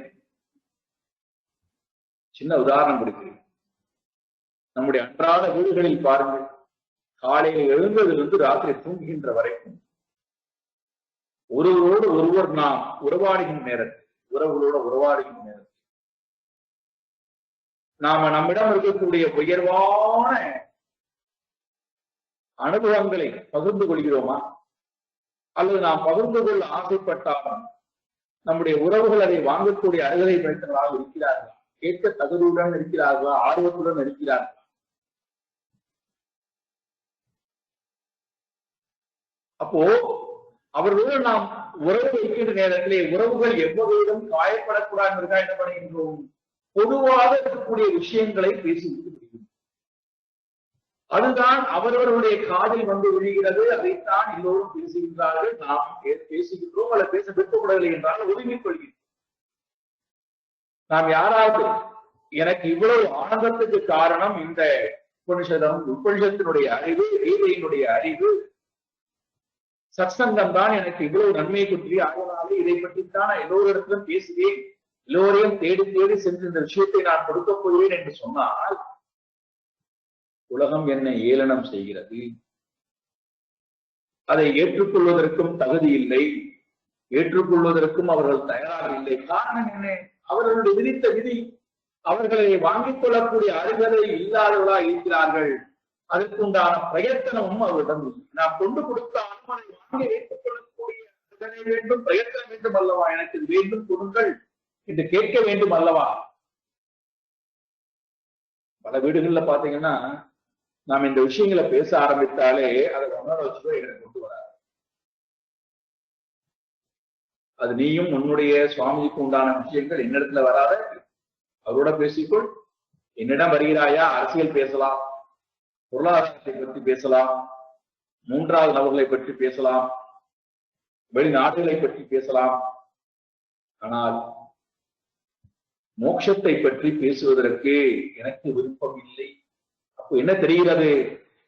சின்ன உதாரணம் கொடுக்கிறேன். நம்முடைய அன்றாட வீடுகளில் பாருங்கள், காலையில் எழுந்ததிலிருந்து ராத்திரி தூங்குகின்ற வரைக்கும் ஒருவரோடு ஒருவர் நாம் உறவாடுகின்ற நேரத்தில், உறவுகளோட உறவாடுகின்ற நேரத்தில் நாம நம்மிடம் இருக்கக்கூடிய உயர்வான அனுபவங்களை பகிர்ந்து கொள்கிறோமா? அல்லது நாம் பகிர்ந்து கொள்ள ஆசைப்பட்டாலும் நம்முடைய உறவுகள் அதை வாங்கக்கூடிய அருகதை படைத்தவர்களாக இருக்கிறார்களா? கேட்க தகுதியுடன் இருக்கிறார்களா? ஆர்வத்துடன் இருக்கிறார்களா? அப்போ அவர்களோடு நாம் உறவு வைக்கின்ற நேரத்திலே உறவுகள் எவ்வகையிலும் காயப்படக்கூடாது என்ன பண்ணுகின்றோம்? பொதுவாக இருக்கக்கூடிய விஷயங்களை பேசிவிட்டு முடியும். அதுதான் அவரவர்களுடைய காதில் வந்து விழுகிறது. அதைத்தான் எல்லோரும் பேசுகின்றார்கள். நாம் பேசுகின்றோம் அல்ல பேச விருப்பப்படவில்லை என்றால் ஒதுங்கிக் கொள்கின்றோம். நாம் யாராவது எனக்கு இவ்வளவு ஆனந்தத்துக்கு காரணம் இந்த உபனிஷத்தினுடைய அறிவு, கீதையினுடைய அறிவு, சத்சங்கம் தான் எனக்கு இவ்வளவு நன்மை பற்றி, அதனாலே இதை பற்றித்தான் நான் எல்லோரிடத்திலும் பேசுவேன், எல்லோரையும் தேடி தேடி சென்று இந்த விஷயத்தை நான் கொடுக்கப் போகிறேன் என்று சொன்னால் உலகம் என்னை ஏளனம் செய்கிறது. அதை ஏற்றுக்கொள்வதற்கும் தகுதி இல்லை, ஏற்றுக்கொள்வதற்கும் அவர்கள் தயாராக இல்லை. காரணம் என்ன? அவர்களுடைய விதித்த விதி, அவர்களை வாங்கிக் கொள்ளக்கூடிய அருகதை இல்லாதவர்களாக இருக்கிறார்கள். அதற்குண்டான பிரயத்தனமும் அவரிடம் இல்லை. நாம் கொண்டு கொடுத்தாலும் அதை வாங்கி வைத்துக் கொள்ளக்கூடிய அருகதை வேண்டும், பிரயத்தனம் வேண்டும் அல்லவா? எனக்கு இது வேண்டும் கொடுங்கள் என்று கேட்க வேண்டும் அல்லவா? பல வீடுகள்ல பாத்தீங்கன்னா நாம் இந்த விஷயங்களை பேச ஆரம்பித்தாலே அதை உணர வச்சுதான் எனக்கு கொண்டு வராது. அது நீயும் உன்னுடைய சுவாமிக்கு உண்டான விஷயங்கள் என்னிடத்துல வராத, அவரோட பேசிக்கொள். என்னிடம் வருகிறாயா? அரசியல் பேசலாம், பொருளாதாரத்தை பற்றி பேசலாம், மூன்றாவது நபர்களை பற்றி பேசலாம், வெளிநாடுகளை பற்றி பேசலாம். ஆனால் மோட்சத்தை பற்றி பேசுவதற்கு எனக்கு விருப்பம் இல்லை. அப்போ என்ன தெரிகிறது?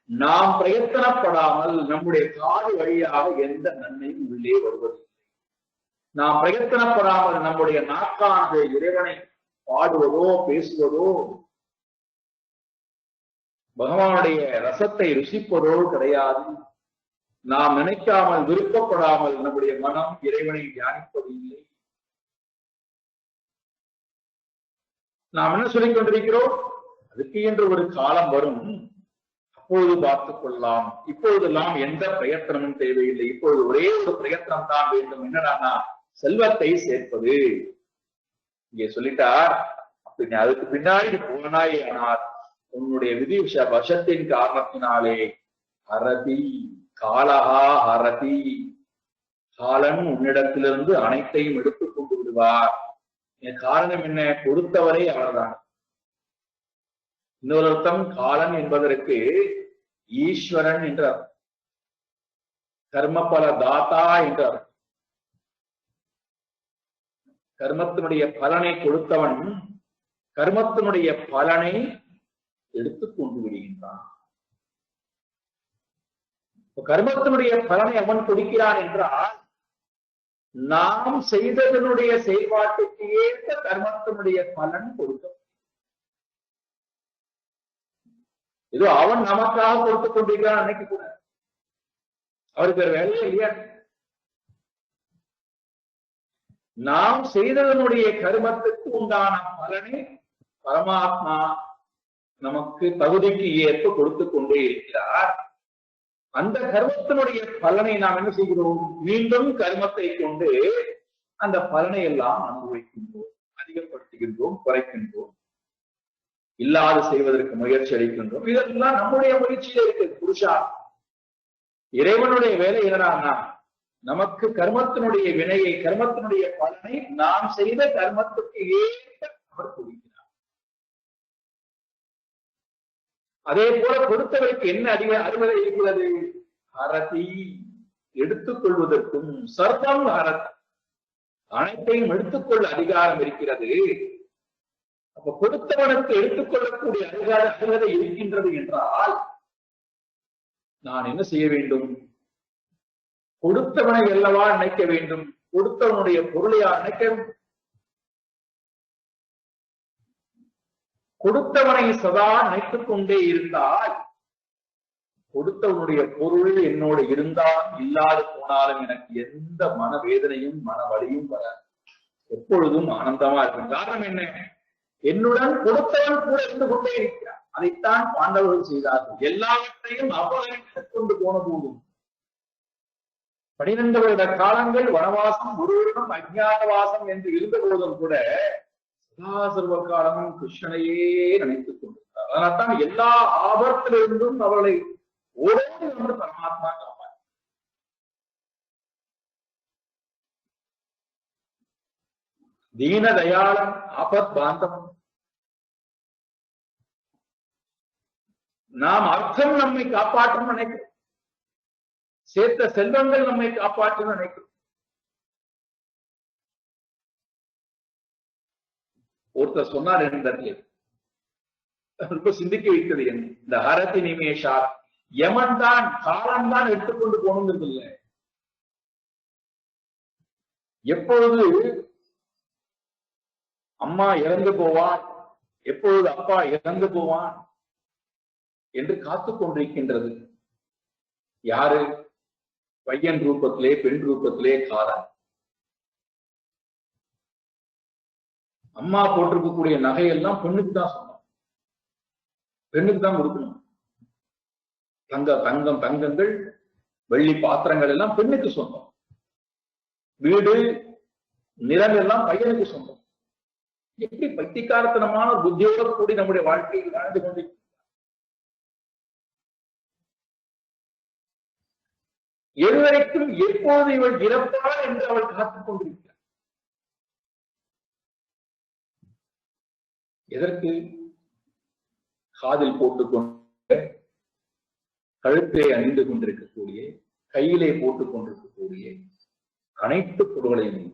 நாம் பிரயத்தனப்படாமல் நம்முடைய காது வழியாக எந்த நன்மையும் உள்ளே வருவதில்லை. நாம் பிரயத்தனப்படாமல் நம்முடைய நாக்கானது இறைவனை பாடுவதோ பேசுவதோ பகவானுடைய ரசத்தை ருசிப்பதோ கிடையாது. நாம் நினைக்காமல் விருப்பப்படாமல் நம்முடைய மனம் இறைவனை தியானிப்பது இல்லை. நாம் என்ன சொல்லிக் கொண்டிருக்கிறோம்? அதுக்கு என்று ஒரு காலம் வரும், அப்பொழுது பார்த்துக் கொள்ளலாம், இப்பொழுதெல்லாம் எந்த பிரயத்தனமும் தேவையில்லை, இப்பொழுது ஒரே ஒரு பிரயத்தனம் தான் வேண்டும். என்னடானா செல்வத்தை சேர்ப்பது. இங்கே சொல்லிட்டார். அப்படி அதுக்கு பின்னாடி போனாய் ஆனால் உன்னுடைய விதி வசத்தின் காரணத்தினாலே ஹரதி காலஹா ஹரதி, காலன் உன்னிடத்திலிருந்து அனைத்தையும் எடுத்துக் கொண்டு விடுவார். காரணம் என்ன? கொடுத்தவரை அவர்தான். இன்னொரு அர்த்தம் காலன் என்பதற்கு ஈஸ்வரன் என்ற அர்த்தம், கர்மபல தாத்தா என்ற அர்த்தம். கர்மத்தினுடைய பலனை கொடுத்தவன் கர்மத்தினுடைய பலனை எடுத்துக் கொண்டு விடுகின்றான். கர்மத்தினுடைய பலனை அவன் கொடுக்கிறான் என்றால் நாம் செய்ததனுடைய செயல்பாட்டுக்கு ஏற்ற கர்மத்தினுடைய பலன் கொடுக்க, ஏதோ அவன் நமக்காக கொடுத்துக் கொண்டிருக்கிறான் அன்னைக்கு கூட. அவருக்கு வேற வேலை இல்லையா? நாம் செய்ததனுடைய கர்மத்துக்கு உண்டான பலனை பரமாத்மா நமக்கு தகுதிக்கு ஏற்ப கொடுத்து கொண்டே இருக்கிறார். அந்த கர்மத்தினுடைய பலனை நாம் என்ன செய்கிறோம்? மீண்டும் கர்மத்தை கொண்டு அந்த பலனை எல்லாம் அனுபவிக்கின்றோம், அதிகப்படுத்துகின்றோம், குறைக்கின்றோம், இல்லாது செய்வதற்கு முயற்சி அளிக்கின்றோம். இதெல்லாம் நம்முடைய முயற்சியில இருக்கு. புருஷா இறைவனுடைய வேலை என்னன்னா நமக்கு கர்மத்தினுடைய வினையை, கர்மத்தினுடைய பலனை நாம் செய்த கர்மத்துக்கு ஏற்ப அவர் கொடுக்கிறார். அதே போல கொடுத்தவருக்கு என்ன அருகதை இருக்கிறது? ஹரதி, எடுத்துக் கொள்வதற்கும், சர்வம் ஹரத், அனைத்தையும் எடுத்துக்கொள்ள அதிகாரம் இருக்கிறது. அப்ப கொடுத்தவனுக்கு எடுத்துக்கொள்ளக்கூடிய அருகதை இருக்கின்றது என்றால் நான் என்ன செய்ய வேண்டும்? கொடுத்தவனை அல்லவா நினைக்க வேண்டும், கொடுத்தவனுடைய பொருளையா நினைக்க வேண்டும்? கொடுத்தவனை சதா நினைத்துக் கொண்டே இருந்தால் கொடுத்தவனுடைய பொருள் என்னோடு இருந்தாலும் இல்லாது போனாலும் எனக்கு எந்த மனவேதனையும் மன வலியும் வராது. எப்பொழுதும் ஆனந்தமா இருக்கும். காரணம் என்ன? என்னுடன் கொடுத்தவன் கூட இருந்து கொண்டே இருக்கிறான். அதைத்தான் பாண்டவர்கள் செய்தார்கள். எல்லாவற்றையும் அபகரித்துக் கொண்டு போன போதும் 12 வருட காலங்கள் வனவாசம், ஒரு வருடம் அஜ்ஞாதவாசம் என்று இருந்த போதும் கூட சர்வ காலமும் கிருஷ்ணனையே நினைத்துக் கொண்டிருந்தார். அதனால்தான் எல்லா ஆபத்திலிருந்தும் அவர்களை ஓடோடி வந்து பரமாத்மா காப்பார். தீன தயாளன் ஆபத் பாந்தம். நாம் அர்த்தம் நம்மை காப்பாற்றும் நினைக்கிறோம், சேர்த்த செல்வங்கள் நம்மை காப்பாற்றும் நினைக்கிறோம். ஒருத்தர் சொன்னார் என்னிடத்தில், ரொம்ப சிந்திக்க வைத்தது என்ன, இந்த ஹரதி நிமேஷா யமன் தான் காலம் தான் எடுத்துக்கொண்டு போகணுங்கிறது இல்லை. எப்பொழுது அம்மா இறந்து போவான், எப்பொழுது அப்பா இறந்து போவான் என்று காத்துக் கொண்டிருக்கின்றது. யாரு? பையன் ரூபத்திலே பெண் ரூபத்திலே காலம். அம்மா போட்டிருக்கக்கூடிய நகையெல்லாம் பெண்ணுக்கு தான் சொந்தம், பெண்ணுக்கு தான் கொடுக்கணும். தங்கங்கள் வெள்ளி பாத்திரங்கள் எல்லாம் பெண்ணுக்கு சொந்தம். வீடு நிலம் எல்லாம் பையனுக்கு சொந்தம். எப்படி பைத்தியக்காரத்தனமான புத்தியோட கூடி நம்முடைய வாழ்க்கையில் வாழ்ந்து கொண்டிருக்கிறார். எதுவரைக்கும் எப்போது இவள் இறப்பாள் என்று அவள் காத்துக் கொண்டிருக்கிறார். எதற்கு? காதில் போட்டுக்கொண்டு, கழுத்தை அணிந்து கொண்டிருக்கக்கூடிய, கையிலே போட்டுக் கொண்டிருக்கக்கூடிய அனைத்து பொருள்களையும்,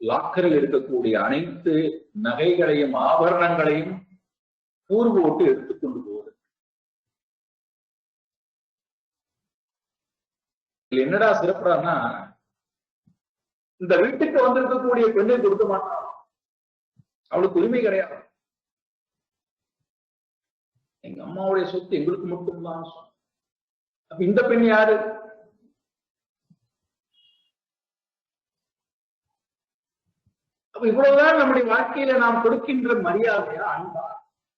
லாக்கரில் இருக்கக்கூடிய அனைத்து நகைகளையும் ஆபரணங்களையும் கூறு போட்டு எடுத்துக்கொண்டு போவது. என்னடா சிறப்புறான்னா, இந்த வீட்டுக்கு வந்திருக்கக்கூடிய பெண்ணை கொடுக்க மாட்டான், அவளுக்கு உரிமை கிடையாது. எங்க அம்மாவுடைய சொத்து எங்களுக்கு மட்டும்தான். அப்ப இந்த பெண் யாரு? அப்ப இவ்வளவுதான் நம்முடைய வாழ்க்கையில நாம் கொடுக்கின்ற மரியாதையா, அன்பா?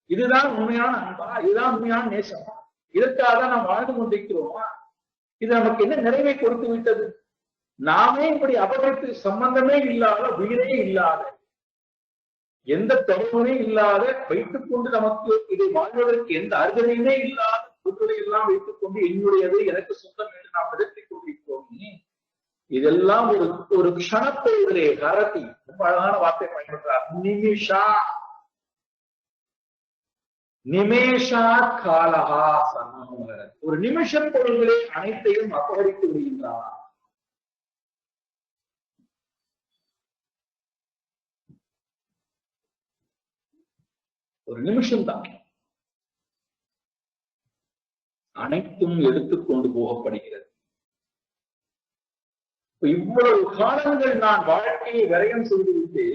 இதுதான் உண்மையான அன்பா? இதுதான் உண்மையான நேசமா? இதற்காக தான் நாம் வாழ்ந்து கொண்டிருக்கிறோமா? இது நமக்கு என்ன நிறைவை கொடுத்து விட்டது? நாமே இப்படி அபகரித்து சம்பந்தமே இல்லாத, உயிரே இல்லாத, எந்த தொடர்புமே இல்லாத, வைத்துக் கொண்டு நமக்கு இதை வாழ்வதற்கு எந்த அருகதையுமே இல்லாத பொருட்களை எல்லாம் வைத்துக் கொண்டு என்னுடையது, எனக்கு சொந்தம் என்று நாம் விதற்றிக் கொண்டிருக்கிறோமே, இதெல்லாம் ஒரு க்ஷணப்பொழுதிலே ஹரதி, ரொம்ப அழகான வார்த்தை பயன்படுத்துறார், நிமிஷா. நிமேஷா காலஹா சமோகரத். ஒரு நிமிஷ பொழுதிலே அனைத்தையும் அபகரித்து விடுகின்றார். ஒரு நிமிஷம்தான் அனைத்தும் எடுத்துக்கொண்டு போகப்படுகிறது. இவ்வளவு காலங்கள் நான் வாழ்க்கையை விரயம் செய்துவிட்டு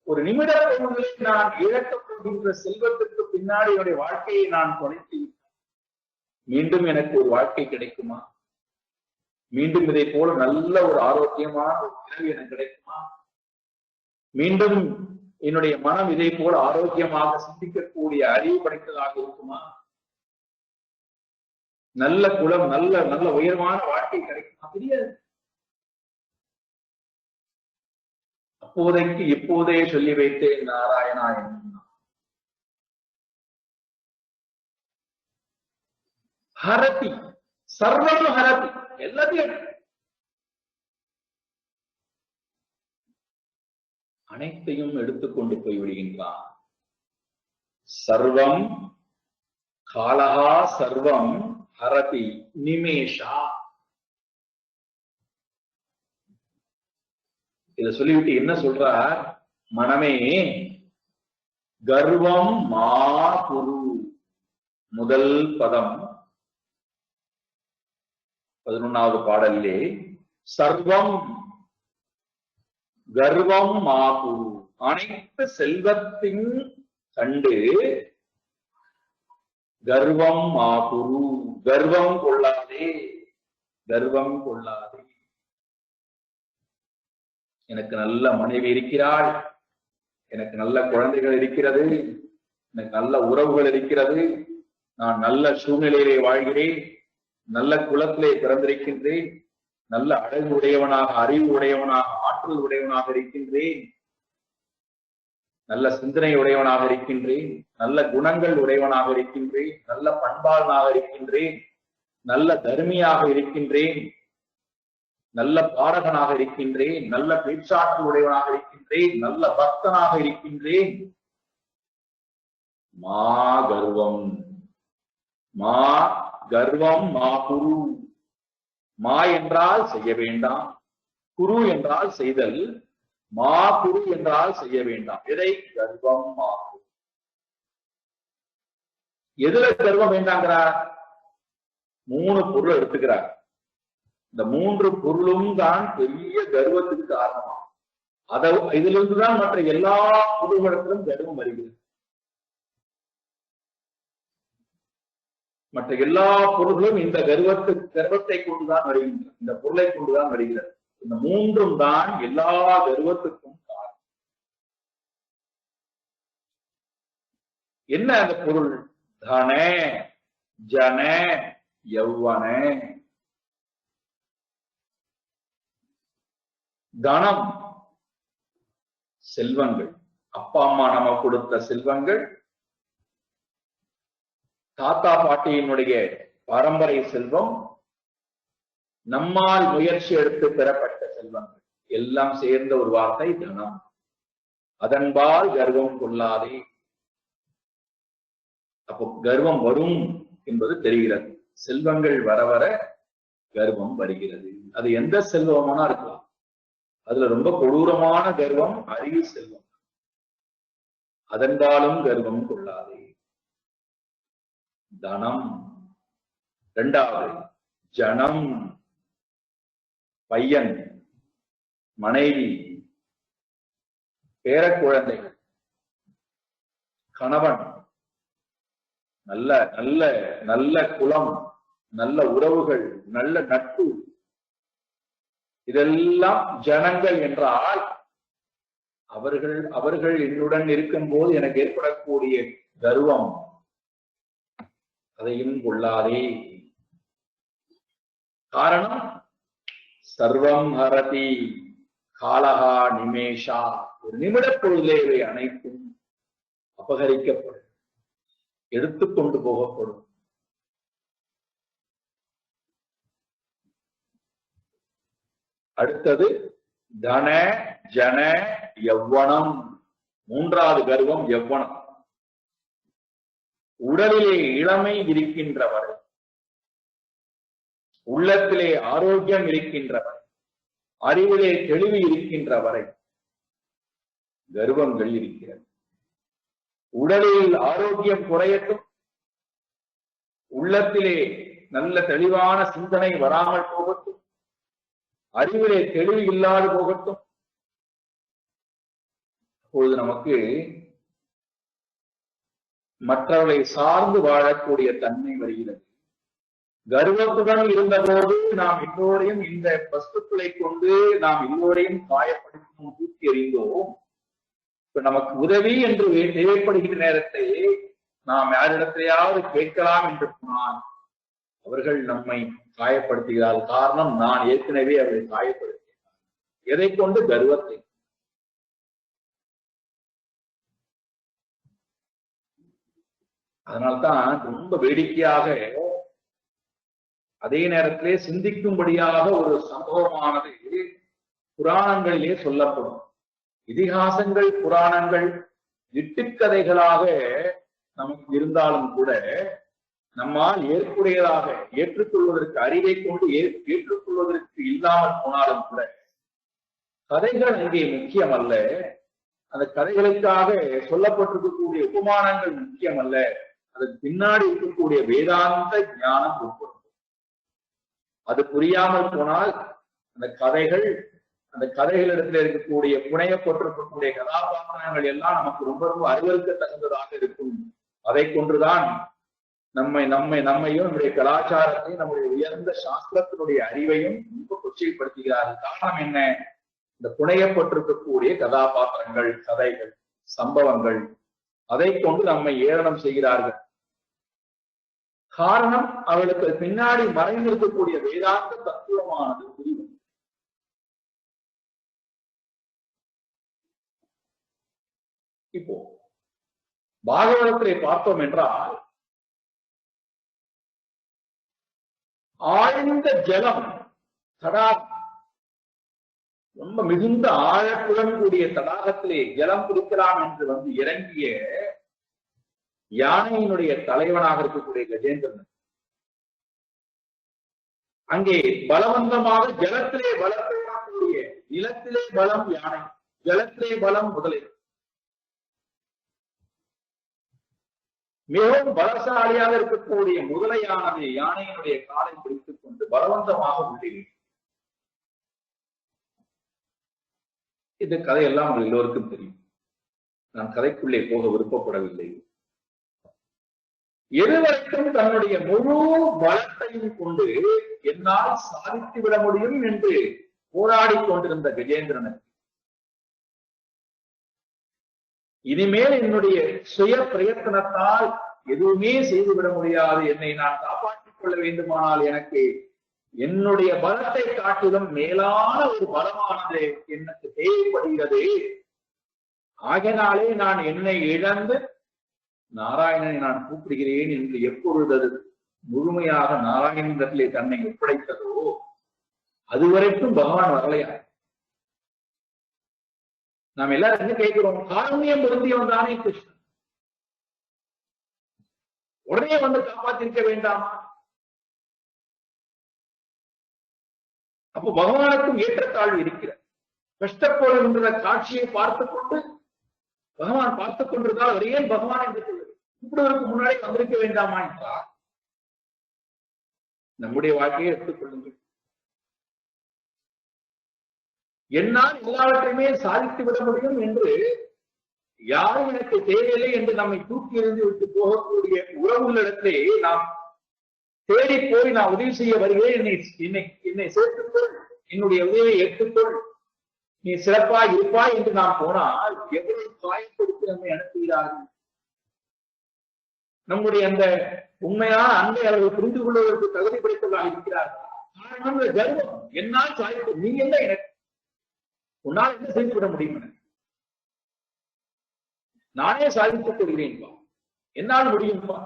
ஒரு நிமிட பொழுதில் நான் இழக்கப் போகின்ற செல்வத்திற்கு பின்னாடி என்னுடைய வாழ்க்கையை நான் தொலைத்து மீண்டும் எனக்கு ஒரு வாழ்க்கை கிடைக்குமா? மீண்டும் இதை போல நல்ல ஒரு ஆரோக்கியமான ஒரு பிறவி எனக்கு கிடைக்குமா? மீண்டும் என்னுடைய மனம் இதை போல ஆரோக்கியமாக சிந்திக்கக்கூடிய அறிவு படைத்ததாக இருக்குமா? நல்ல குலம், நல்ல நல்ல உயர்வான வாழ்க்கை கிடைக்குமா? தெரியாது. அப்போதைக்கு இப்போதே சொல்லி வைத்தேன் நாராயணா என்ன. ஹரதி சர்வம் ஹரதி, எல்லாத்தையும் அனைத்தையும் எடுத்துக்கொண்டு போய் விடுகின்றான். சர்வம் காலஹா சர்வம் ஹரதி நிமேஷா. இத சொல்லிவிட்டு என்ன சொல்றார்? மனமே கர்வம் மா குரு. முதல் பதம் 11வது பாடலிலே சர்வம் கர்வம் மா குரு. அனைத்து செல்வத்தின் கண்டு கர்வம் மா குரு. கர்வம் கொள்ளாதே, கர்வம் கொள்ளாதே. எனக்கு நல்ல மனைவி இருக்கிறாள், எனக்கு நல்ல குழந்தைகள் இருக்கிறது, எனக்கு நல்ல உறவுகள் இருக்கிறது, நான் நல்ல சூழ்நிலையிலே வாழ்கிறேன், நல்ல குலத்திலே பிறந்திருக்கின்றேன், நல்ல அழகு உடையவனாக, அறிவு உடையவனாக, ஆற்றல் உடையவனாக இருக்கின்றேன், நல்ல சிந்தனை உடையவனாக இருக்கின்றேன், நல்ல குணங்கள் உடையவனாக இருக்கின்றேன், நல்ல பண்பாளனாக இருக்கின்றேன், நல்ல தர்மியாக இருக்கின்றேன், நல்ல பாடகனாக இருக்கின்றேன், நல்ல பேச்சாற்றல் உடையவனாக இருக்கின்றேன், நல்ல பக்தனாக இருக்கின்றேன். மா கர்வம், மா கர்வம், மா குரு. மா என்றால் செய்ய வேண்டாம், குரு என்றால் செய்தல், மா குரு என்றால் செய்ய வேண்டாம். எதை? கர்வம் மா. எதுல கர்வம் வேண்டாங்கிறார்? 3 பொருள் எடுத்துக்கிறார். இந்த 3 பொருளும் தான் பெரிய கர்வத்துக்கு காரணமாகும். இதுல இருந்துதான் மற்ற எல்லா பொருள்களிடத்திலும் கர்வம் வருகிறது. மற்ற எல்லா பொருள்களும் இந்த கர்வத்தை கொண்டுதான் வருகின்றன, இந்த பொருளை கொண்டுதான் வருகிறது. இந்த 3ம் தான் எல்லா கர்வத்துக்கும் காரணம். என்ன அந்த பொருள்? தன, ஜன, யௌவன. தனம் செல்வங்கள், அப்பா அம்மா நமக்கு கொடுத்த செல்வங்கள், தாத்தா பாட்டியினுடைய பரம்பரை செல்வம், நம்மால் முயற்சி எடுத்து பெறப்பட்ட செல்வங்கள் எல்லாம் சேர்ந்த ஒரு வார்த்தை தனம். அதன்பால் கர்வம் கொள்ளாதே. அப்போ கர்வம் வரும் என்பது தெரிகிறது. செல்வங்கள் வர வர கர்வம் வருகிறது. அது எந்த செல்வமானா இருக்கலாம். அதுல ரொம்ப கொடூரமான கர்வம் அறிவு செல்வம். அதன்பாலும் கர்வம் கொள்ளாதே. தனம். 2வது ஜனம், பையன், மனைவி, பேரக்குழந்தைகள், கணவன், நல்ல நல்ல நல்ல குலம், நல்ல உறவுகள், நல்ல நட்பு. இதெல்லாம் ஜனங்கள் என்றால் அவர்கள் என்னுடன் இருக்கும் போது எனக்கு ஏற்படக்கூடிய கர்வம், அதையும் கொள்ளாதே. காரணம், சர்வம் ஹரதி காலஹா நிமேஷா. ஒரு நிமிட பொழுதிலே இவை அனைத்தும் அபகரிக்கப்படும், எடுத்துக்கொண்டு போகப்படும். அடுத்தது தன, ஜன, யௌவனம். 3வது கர்வம் யௌவனம். உடலிலே இளமை இருக்கின்றவர், உள்ளத்திலே ஆரோக்கியம் இருக்கின்றவர், அறிவிலே தெளிவு இருக்கின்றவரை கர்வங்கள் இருக்கிறது. உடலில் ஆரோக்கியம் குறையட்டும், உள்ளத்திலே நல்ல தெளிவான சிந்தனை வராமல் போகட்டும், அறிவிலே தெளிவு இல்லாது போகட்டும். அப்பொழுது நமக்கு மற்றவர்களை சார்ந்து வாழக்கூடிய தன்மை வருகிறது. கர்வத்துடன் இருந்தபோது நாம் எல்லோரையும் இந்த வஸ்துக்களை கொண்டு நாம் எல்லோரையும் காயப்படுத்தணும், தூக்கி எறிந்தோம். இப்ப நமக்கு உதவி என்று தேவைப்படுகிற நேரத்தை நாம் யாரிடத்தையாவது கேட்கலாம் என்று சொன்னால் அவர்கள் நம்மை காயப்படுத்துகிறார்கள். காரணம், நான் ஏற்கனவே அவரை காயப்படுத்தினேன். எதை கொண்டு? கர்வத்தை. அதனால்தான் ரொம்ப வேடிக்கையாக அதே நேரத்திலே சிந்திக்கும்படியாக ஒரு சம்பவமானது புராணங்களிலே சொல்லப்படும். இதிகாசங்கள், புராணங்கள் இட்டுக்கதைகளாக நமக்கு இருந்தாலும் கூட நம்மால் ஏற்புடையதாக ஏற்றுக்கொள்வதற்கு, அறிவை கொண்டு ஏற்றுக்கொள்வதற்கு இல்லாமல் போனாலும் கூட கதைகள் அங்கே முக்கியம் அல்ல. அந்த கதைகளுக்காக சொல்லப்பட்டிருக்கக்கூடிய உபமானங்கள் முக்கியம் அல்ல. அதுக்கு பின்னாடி இருக்கக்கூடிய வேதாந்த ஞானம் உட்படும். அது புரியாமல் போனால் அந்த கதைகளிடத்தில் இருக்கக்கூடிய புனையப்பட்டிருக்கக்கூடிய கதாபாத்திரங்கள் எல்லாம் நமக்கு ரொம்ப ரொம்ப அருவருக்க தகுந்ததாக இருக்கும். அதை கொண்டுதான் நம்மையும் நம்முடைய கலாச்சாரத்தையும் நம்முடைய உயர்ந்த சாஸ்திரத்தினுடைய அறிவையும் ரொம்ப கொச்சைப்படுத்துகிறார்கள். காரணம் என்ன? இந்த புனையப்பட்டிருக்கக்கூடிய கதாபாத்திரங்கள், கதைகள், சம்பவங்கள், அதை கொண்டு நம்மை ஏளனம் செய்கிறார்கள். காரணம், அவளுக்கு பின்னாடி மறைந்திருக்கக்கூடிய வேதாந்த தத்துவமானது புரியும். இப்போ பாகவதத்திலே பார்த்தோம் என்றால் ஆழ்ந்த ஜலம், தடாகம், ரொம்ப மிகுந்த ஆழத்துடன் கூடிய தடாகத்திலே ஜலம் குடிக்கலாம் என்று வந்து இறங்கிய யானையினுடைய தலைவனாக இருக்கக்கூடிய கஜேந்திரன் அங்கே பலவந்தமாக ஜலத்திலே பலப்படக்கூடிய, நிலத்திலே பலம் யானை, ஜலத்திலே பலம் முதலை. மிகவும் பலசாலியாக இருக்கக்கூடிய முதலையானது யானையினுடைய காலை பிடித்துக் கொண்டு பலவந்தமாக உள்ளே. இந்த கதையெல்லாம் உங்கள் எல்லோருக்கும் தெரியும். நான் கதைக்குள்ளே போக விருப்பப்படவில்லை. எதுவரைக்கும் தன்னுடைய முழு பலத்தையும் கொண்டு என்னால் சாதித்து விட முடியும் என்று போராடி கொண்டிருந்த கஜேந்திரனுக்கு இனிமேல் என்னுடைய சுய பிரயத்தனத்தால் எதுவுமே செய்துவிட முடியாது, என்னை நான் காப்பாற்றிக் கொள்ள வேண்டுமானால் எனக்கு என்னுடைய பலத்தை காட்டிலும் மேலான ஒரு பலமானது எனக்கு தேவைப்படுகிறது. ஆகையினாலே நான் என்னை இழந்து நாராயணனை நான் கூப்பிடுகிறேன் என்று எப்பொழுது முழுமையாக நாராயணத்திலே தன்னை ஒப்படைத்ததோ அதுவரைக்கும் பகவான் வரலையா? நாம் எல்லாரும் என்ன கேட்கிறோம்? காருண்யம் பொருந்தியவன் தானே கிருஷ்ணன், உடனே வந்து காப்பாற்றிருக்க வேண்டாமா? அப்போ பகவானுக்கும் ஏற்றத்தாழ்வு இருக்கிறது. கஷ்டப்படுகின்ற காட்சியை பார்த்துக் கொண்டு பகவான் பார்த்துக் கொண்டிருந்தால் அவர் ஏன் பகவான் என்று கூப்பிடுவதற்கு முன்னாடி வந்திருக்க வேண்டாமா என்றார். நம்முடைய வாழ்க்கையை எடுத்துக் கொள்ளுங்கள். என்னால் எல்லாவற்றையுமே சாதித்து விட முடியும் என்று யாரும் எனக்கு தேவையில்லை என்று நம்மை தூக்கி எறிந்து விட்டு போகக்கூடிய உறவுகளிடத்திலே நாம் தேடி போய் நான் உதவி செய்ய வருகிறேன், என்னை சேர்த்துக்கொள், என்னுடைய உதவியை ஏற்றுக்கொள், நீ சிறப்பாய் இருப்பாய் என்று நாம் போனால் எவ்வளவு காயப்படுத்தி நம்மை அனுப்புகிறார்கள். நம்முடைய அந்த உண்மையான அன்பை அவர்கள் புரிந்து கொள்வதற்கு தகுதி படைத்தவர்களாக இருக்கிறார்கள். காரணம் கர்வம். என்னால் சாதித்து, நீ என்ன எனக்கு, உன்னால் என்ன செய்துவிட முடியும் என நானே சாதித்துக் கொள்கிறேன்பா, என்னால் முடியும்பா.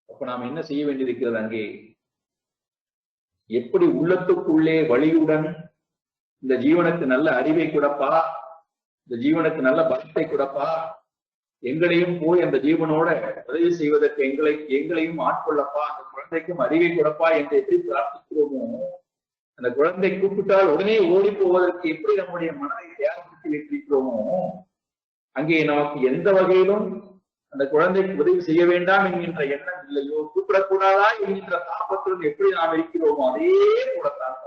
அப்ப நாம் என்ன செய்ய வேண்டியிருக்கிறது? அங்கே எப்படி உள்ளத்துக்குள்ளே வழியுடன் இந்த ஜீவனுக்கு நல்ல அறிவை கொடுப்பா, இந்த ஜீவனுக்கு நல்ல பலத்தை கொடுப்பா, எங்களையும் போய் அந்த ஜீவனோட உதவி செய்வதற்கு எங்களையும் ஆட்கொள்ளப்பா, அந்த குழந்தைக்கும் அறிவை கொடுப்பா என்று எப்படி பிரார்த்திக்கிறோமோ, அந்த குழந்தை கூப்பிட்டால் உடனே ஓடி போவதற்கு எப்படி நம்முடைய மனதை தயார்படுத்தி வைத்திருக்கிறோமோ, அங்கே நமக்கு எந்த வகையிலும் அந்த குழந்தைக்கு உதவி செய்ய வேண்டாம் என்கின்ற எண்ணம் இல்லையோ, கூப்பிடக்கூடாதா என்கின்ற தாபத்துடன் எப்படி நாம் இருக்கிறோமோ அதே போலத்தான்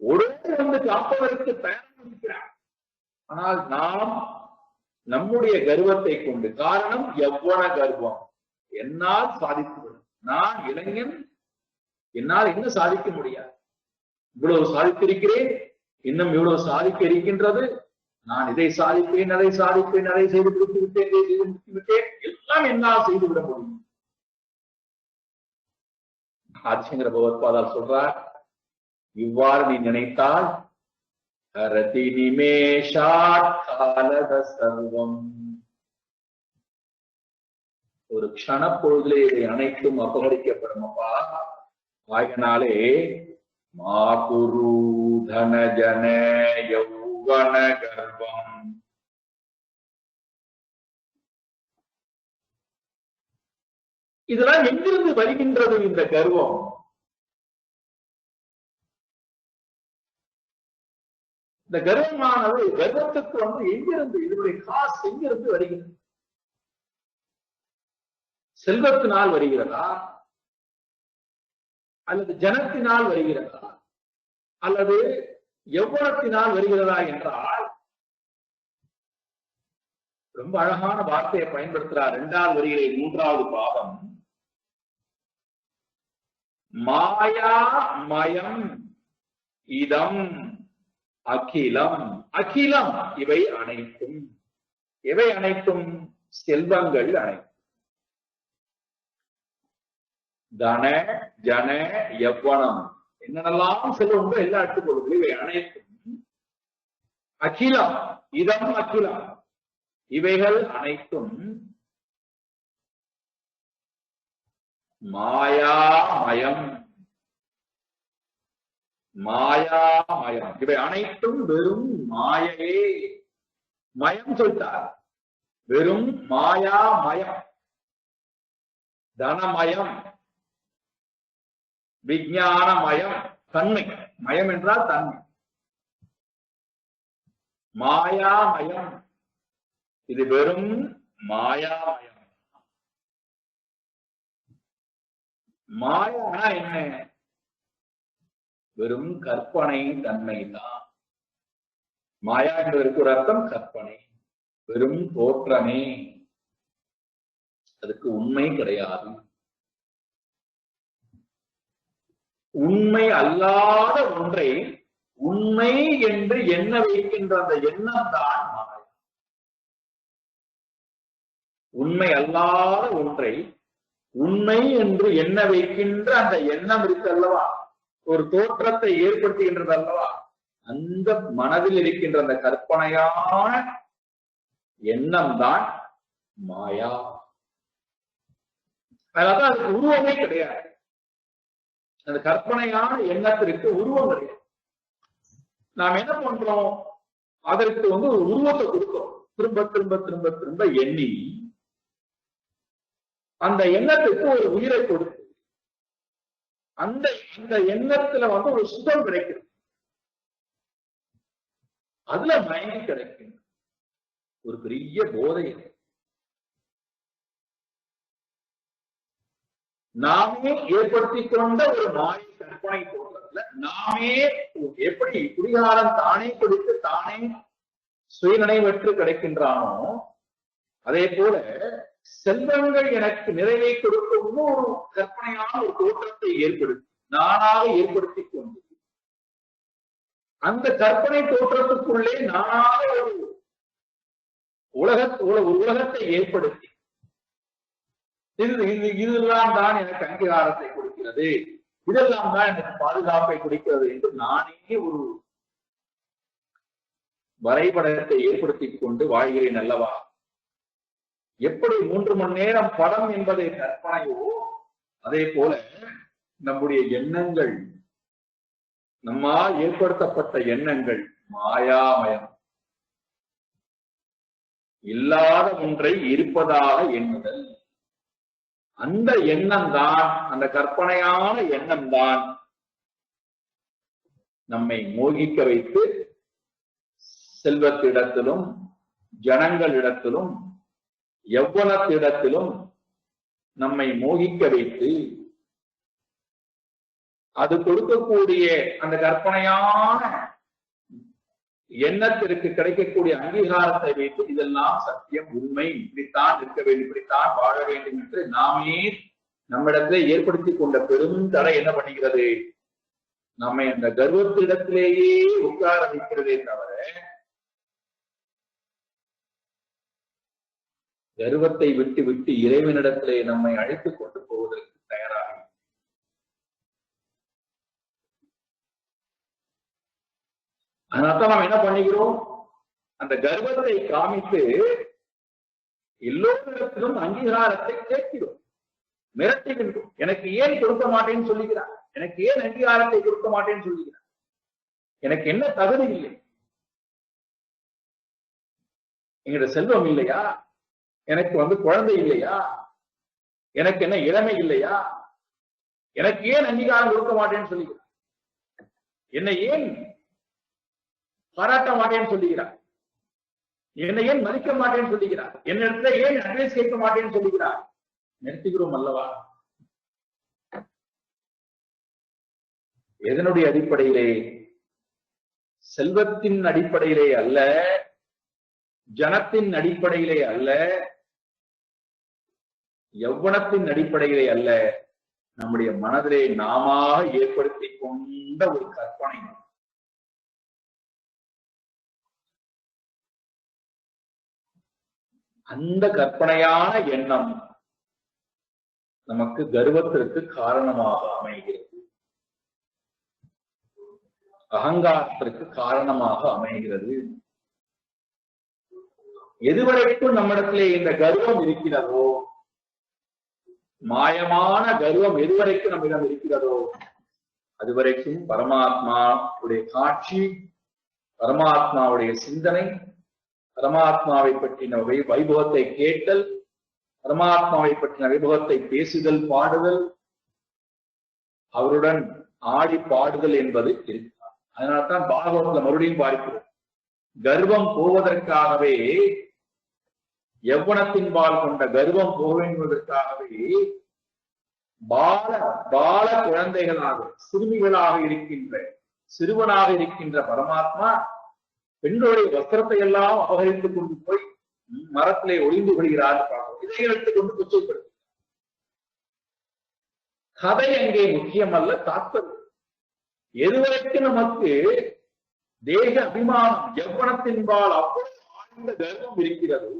உடனே வந்து காப்பதற்கு தயாராக இருக்கிறார். ஆனால் நாம் நம்முடைய கர்வத்தை கொண்டு, காரணம் எவ்வள கர்வம், என்னால் சாதித்துவிடும், நான் இளைஞன், என்னால் என்ன சாதிக்க முடியாது, இவ்வளவு சாதித்திருக்கிறேன், இன்னும் இவ்வளவு சாதிக்க இருக்கின்றது, நான் இதை சாதிப்பேன், அதை சாதிப்பேன், அதை செய்து முடித்து விட்டேன், இதை செய்து முடித்து விட்டேன், எல்லாம் என்னால் செய்துவிட முடியும். ஆதிசங்கர பகவத்பாதால் சொல்றார், இவ்வாறு நீ நினைத்தால் ரதி நிமேஷாத் காலத சர்வம், ஒரு க்ஷண பொழுதிலே இதை அனைத்தும் அபகரிக்கப்படும் அப்பா. ஆகினாலே மா குரு தன ஜன யௌவன கர்வம், இதெல்லாம் எங்கிருந்து வருகின்றது இந்த கர்வம்? இந்த கர்வமானது, கர்வத்துக்கு வந்து எங்கிருந்து, இதனுடைய காசு எங்கிருந்து வருகிறது? செல்வத்தினால் வருகிறதா, அல்லது ஜனத்தினால் வருகிறதா, அல்லது எவ்வளத்தினால் வருகிறதா என்றால் ரொம்ப அழகான வார்த்தையை பயன்படுத்துறார். 2வது வரியிலே 3வது பாகம், மாயா மயம் இதம் அகிலம். அகிலம் இவை அனைத்தும், இவை அனைத்தும் செல்வங்கள் அனைத்தும், தன ஜன யவ்வனம், என்னென்னலாம் செல்வம் எல்லாம் எடுத்துக்கொள்ளுங்கள், இவை அனைத்தும் அகிலம், இதம் அகிலம், இவைகள் அனைத்தும் மாயாமயம், மாயா மயம். இவை அனைத்தும் வெறும் மாயையே. மயம் சொல்லிட்டார். வெறும் மாயா மயம், தனமயம், விஞ்ஞானமயம். தன்மை மயம் என்றால் தன்மை. மாயாமயம், இது வெறும் மாயாமயம். மாயானா என்ன? வெறும் கற்பனை தன்மை தான். மாயா என்பதற்கு ஒரு அர்த்தம் கற்பனை, வெறும் தோற்றமே. அதுக்கு உண்மை கிடையாது. உண்மை அல்லாத ஒன்றை உண்மை என்று எண்ண வைக்கின்ற அந்த எண்ணம் தான் மாயா. உண்மை அல்லாத ஒன்றை உண்மை என்று எண்ண வைக்கின்ற அந்த எண்ணம் இருக்கு அல்லவா, ஒரு தோற்றத்தை ஏற்படுத்துகின்றது அல்லவா, அந்த மனதில் இருக்கின்ற அந்த கற்பனையான எண்ணம் தான் மாயா. அதான் அதுக்கு உருவமே கிடையாது. அந்த கற்பனையான எண்ணத்திற்கு உருவம் கிடையாது. நாம் என்ன பண்றோம், அதற்கு ஒரு உருவத்தை கொடுக்கிறோம். திரும்ப திரும்ப திரும்ப திரும்ப எண்ணி அந்த எண்ணத்துக்கு ஒரு உயிரை கொடுத்து அந்த எண்ணத்துல ஒரு சுகம் கிடைக்குது. அதுல மயங்கி கிடைக்கும் ஒரு பெரிய போதை. நாமே ஏற்படுத்தி கொண்ட ஒரு மாயை கற்பனை தோற்றத்துல நாமே எப்படி குடிகாரம் தானே கொடுத்து தானே சுயநினைவற்று கிடைக்கின்றானோ, அதே போல செல்வங்கள் எனக்கு நிறைவை கொடுக்கும் ஒரு கற்பனையான ஒரு தோற்றத்தை ஏற்படுத்தி நானாக ஏற்படுத்தி கொண்டு அந்த கற்பனை தோற்றத்துக்குள்ளே நானாக ஒரு உலகத்தை ஏற்படுத்தி இதெல்லாம் தான் எனக்கு அங்கீகாரத்தை கொடுக்கிறது, இதெல்லாம் தான் எனக்கு பாதுகாப்பை கொடுக்கிறது என்று நானே ஒரு வரைபடத்தை ஏற்படுத்தி கொண்டு வாழ்கிறேன் அல்லவா. எப்படி 3 மணி நேரம் படம் என்பதை கற்பனையோ, அதே போல நம்முடைய எண்ணங்கள், நம்மால் ஏற்படுத்தப்பட்ட எண்ணங்கள் மாயாமயம். இல்லாத ஒன்றை இருப்பதாக எண்ணுதல், அந்த எண்ணம் தான், அந்த கற்பனையான எண்ணம் தான் நம்மை மோகிக்க வைத்து செல்வத்திடத்திலும் ஜனங்களிடத்திலும் யௌவனத்திடத்திலும் நம்மை மோகிக்க வைத்து அது கொடுக்கக்கூடிய அந்த கற்பனையான எண்ணத்திற்கு கிடைக்கக்கூடிய அங்கீகாரத்தை வைத்து இதெல்லாம் சத்தியம், உண்மை, இப்படித்தான் இருக்க வேண்டும், இப்படித்தான் வாழ வேண்டும் என்று நாமே நம்மிடத்திலே ஏற்படுத்தி கொண்ட பெரும் தடை என்ன பண்ணுகிறது, நம்மை அந்த கர்வத்திடத்திலேயே உட்கார வைக்கிறதே தவிர கர்வத்தை விட்டு விட்டு இறைவனிடத்திலே நம்மை அழைத்துக் கொண்டு போவதற்கு தயாராக. அதனால்தான் நாம் என்ன பண்ணுகிறோம், அந்த கர்வத்தை காமித்து எல்லோரிடத்திலும் அங்கீகாரத்தை கேட்கிறோம், மிரட்டுகின்றோம். எனக்கு ஏன் கொடுக்க மாட்டேன்னு சொல்லுகிறார், எனக்கு ஏன் அங்கீகாரத்தை கொடுக்க மாட்டேன்னு சொல்லுகிறார், எனக்கு என்ன தகுதி இல்லை, எங்கிட்ட செல்வம் இல்லையா, எனக்கு குழந்தை இல்லையா, எனக்கு என்ன இளமை இல்லையா, எனக்கு ஏன் அங்கீகாரம் கொடுக்க மாட்டேன்னு சொல்லுகிறார், என்னை ஏன் பாராட்ட மாட்டேன்னு சொல்லுகிறார், என்னை ஏன் மதிக்க மாட்டேன்னு சொல்லுகிறார், என்னிடத்துல ஏன் அட்வைஸ் கேட்க மாட்டேன்னு சொல்லுகிறார். நிறுத்துகிறோம் அல்லவா. எதனுடைய அடிப்படையிலே? செல்வத்தின் அடிப்படையிலே அல்ல, ஜனத்தின் அடிப்படையிலே அல்ல, யௌவனத்தின் அடிப்படையிலே அல்ல, நம்முடைய மனதிலே நாம ஏற்படுத்தி கொண்ட ஒரு கற்பனை. அந்த கற்பனையான எண்ணம் நமக்கு கர்வத்திற்கு காரணமாக அமைகிறது, அகங்காரத்திற்கு காரணமாக அமைகிறது. எதுவரைக்கும் நம்மிடத்திலே இந்த கர்வம் இருக்கிறதோ, மாயமான கர்வம் எதுவரைக்கும் நம்மிடம் இருக்கிறதோ, அதுவரைக்கும் பரமாத்மாவுடைய காட்சி, பரமாத்மாவுடைய சிந்தனை, பரமாத்மாவை பற்றின வைபவத்தை கேட்டல், பரமாத்மாவை பற்றின வைபவத்தை பேசுதல், பாடுதல், அவருடன் ஆடி பாடுதல் என்பது இருக்கிறார். அதனால்தான் பாகவதத்துல மறுபடியும் பார்க்கிறோம், கர்வம் போவதற்காகவே, யௌவனத்தின்பால் கொண்ட கர்வம் போக வேண்டுவதற்காகவே பால குழந்தைகளாக, சிறுமிகளாக இருக்கின்ற, சிறுவனாக இருக்கின்ற பரமாத்மா பெண்களுடைய வஸ்திரத்தை எல்லாம் அபகரித்துக் கொண்டு போய் மரத்திலே ஒளிந்து கொள்கிறார். இதை எடுத்துக் கொண்டு கொச்சைப்படுத்த கதை அங்கே முக்கியமல்ல, தாற்பயம். எதுவரைக்கும் நமக்கு தேக அபிமானம், யௌவனத்தின்பால் அவ்வளவு ஆழ்ந்த கர்வம் இருக்கிறது,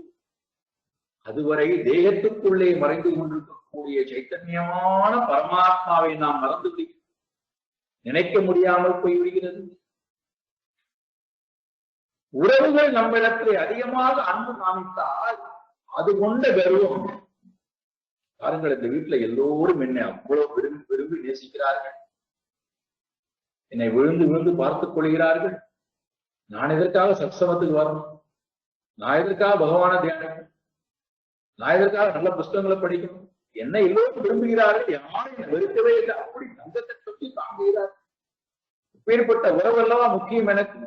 அதுவரை தேகத்துக்குள்ளே மறைந்து கொண்டிருக்கக்கூடிய சைத்தன்யமான பரமாத்மாவை நாம் மறந்து நினைக்க முடியாமல் போய்விடுகிறது. உறவுகள் நம்மிடத்திலே அதிகமாக அன்பு காமித்தால் அது கொண்ட கர்வம். பாருங்கள், இந்த வீட்டுல எல்லோரும் என்னை அவ்வளவு விரும்பி விரும்பி நேசிக்கிறார்கள், என்னை விழுந்து விழுந்து பார்த்துக் கொள்கிறார்கள். நான் எதற்காக சத்சங்கத்துக்கு வரணும், நான் எதற்காக பகவான தியானிக்கணும், நான் எதற்காக நல்ல புஸ்தகங்களை படிக்கணும், என்ன எல்லோரும் விரும்புகிறார்கள், யாரும் என்னை வெறுக்கவே இல்லை, அப்படி தங்கத்தை தொட்டி தாங்குகிறார்கள். இப்பேற்பட்ட உறவல்லவா முக்கியம் எனக்கு.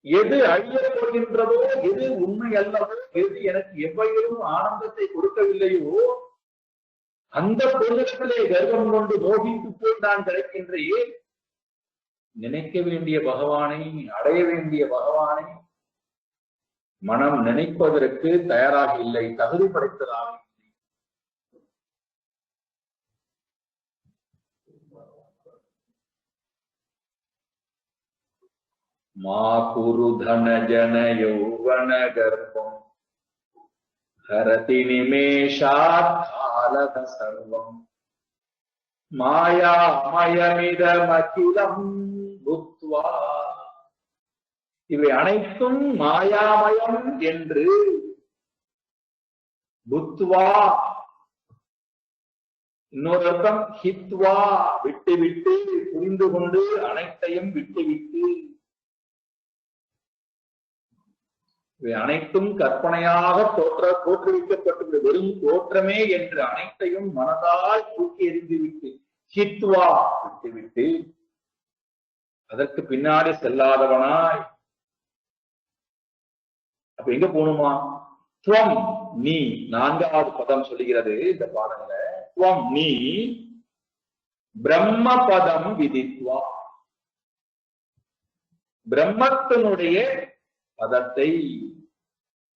எது அழியப் போகின்றதோ, எது உண்மை அல்லவோ, எது எனக்கு எவ்வகையிலும் ஆனந்தத்தை கொடுக்கவில்லையோ, அந்த பொருளத்திலே கர்வம் கொண்டு மோகித்து போய் நான் கிடைக்கின்றேன். நினைக்க வேண்டிய பகவானை, அடைய வேண்டிய பகவானை மனம் நினைப்பதற்கு தயாராக இல்லை, தகுதி படைத்ததாக இல்லை. மா குரு தன ஜன யௌவன கர்ப்பம் ஹரதி நிமேஷாத் காலத சர்வம் மாயாமயமிதமகிலம் புத்வா. இவை அனைத்தும் மாயாமயம் என்று புத்வா, இன்னொரு அர்த்தம் ஹித்வா, விட்டு விட்டு, புரிந்து கொண்டு, அனைத்தையும் விட்டு விட்டு. இவை அனைத்தும் கற்பனையாக தோற்றுவிக்கப்பட்டுள்ள வெறும் தோற்றமே என்று அனைத்தையும் மனதால் தூக்கி எறிந்துவிட்டு, ஹித்வா, விட்டுவிட்டு, அதற்கு பின்னாடி செல்லாதவனாய். அப்ப எங்க போகணுமா? துவம் நீ, நான்காவது பதம் சொல்லுகிறது இந்த பாடங்கள. துவம் நீ பிரம்ம பதம் விதித்வா, பிரம்மத்தினுடைய பதத்தை,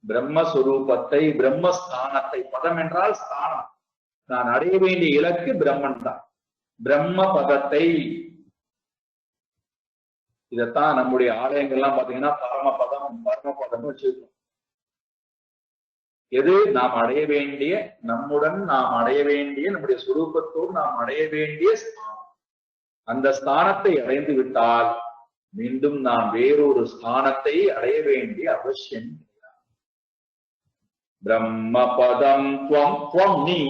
பிரம்மஸ்வரூபத்தை, பிரம்மஸ்தானத்தை, பதம் என்றால் ஸ்தானம், நான் அடைய வேண்டிய இலக்கு பிரம்மன் தான். பிரம்ம பதத்தை, இதத்தான் நம்முடைய ஆலயங்கள்லாம் பாத்தீங்கன்னா பரமபதம் பரமபதம் வச்சிருக்கோம். எது நாம் அடைய வேண்டிய, நம்முடன் நாம் அடைய வேண்டிய, நம்முடைய சுரூபத்தோடு நாம் அடைய வேண்டிய ஸ்தானம். அந்த ஸ்தானத்தை அடைந்து விட்டால் மீண்டும் நாம் வேறொரு ஸ்தானத்தை அடைய வேண்டிய அவசியம். பிரம்ம பதம் துவம், துவம் நீ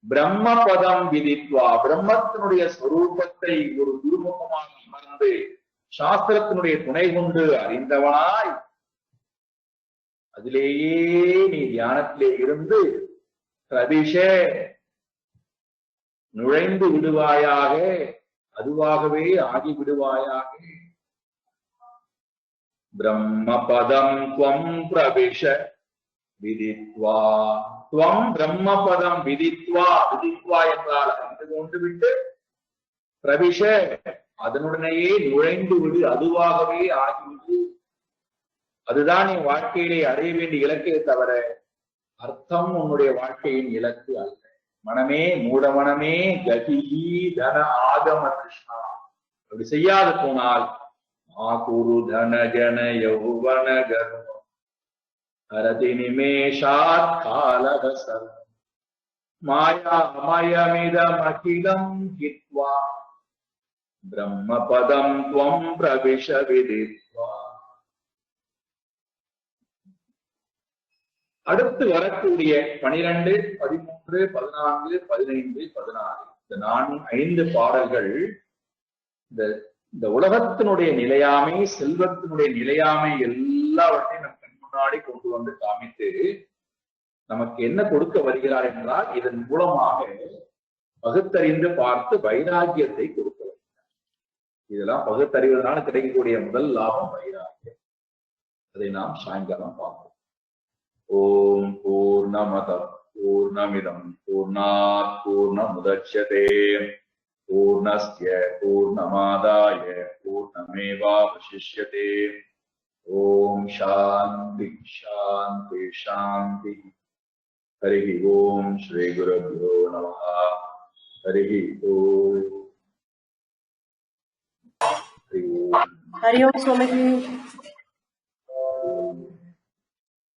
பிரம்ம பதம் விதித்வா, பிரம்மத்தினுடைய ஸ்வரூபத்தை ஒரு குருமுகமாக அமர்ந்து சாஸ்திரத்தினுடைய துணை கொண்டு அறிந்தவனாய், அதிலேயே நீ தியானத்திலே இருந்து பிரதிஷ நுழைந்து விடுவாயாக, அதுவாகவே ஆகி விடுவாயாக. பிரம்ம பதம் துவம் பிரவிஷ விதித்வா, துவம் பிரம்ம பதம் விதித்வா, விதித்வா என்றால் அறிந்து கொண்டு விட்டு, பிரவிஷ அதனுடனேயே நுழைந்து விடு, அதுவாகவே ஆகிவிடு. அதுதான் என் வாழ்க்கையிலே அடைய வேண்டிய இலக்கே தவிர அர்த்தம் உன்னுடைய வாழ்க்கையின் இலக்கு அல்ல. மனமே, மூட மனமே, கதிஹி தன ஆகம கிருஷ்ணா, அப்படி செய்யாது போனால் ஆகுரு தன ஜன யௌவன கர்வம் ஹரதி நிமேஷாத் காலக சர்வம் மாயா அமயமிதமகிலம் ஹித்வா பிரம்ம பதம் துவம் பிரவிஷ விதித்வா. அடுத்து வரக்கூடிய 12, 13, 14, 15, 16 இந்த 5 பாடல்கள் இந்த உலகத்தினுடைய நிலையாமை, செல்வத்தினுடைய நிலையாமை எல்லாவற்றையும் நம் கண் முன்னாடி கொண்டு வந்து காமித்து நமக்கு என்ன கொடுக்க வருகிறார் என்றால், இதன் மூலமாக பகுத்தறிந்து பார்த்து வைராகியத்தை கொடுக்க வருகிறார். இதெல்லாம் பகுத்தறிவதனால கிடைக்கக்கூடிய முதல் லாபம் வைராகியம். அதை நாம் சாயங்காலம் பார்ப்போம். ஓம் பூர்ணமத பூர்ணமிதம் பூர்ணாத் பூர்ணமுதச்யதே பூர்ணஸ்ய பூர்ணமாதாய பூர்ணமேவாவசிஷ்யதே. ஓம் சாந்தி சாந்தி சாந்தி. ஹரி ஓம் ஸ்ரீ குருப்யோ நமஹ. ஹரி ஓம். हरि ओम स्वामी जी।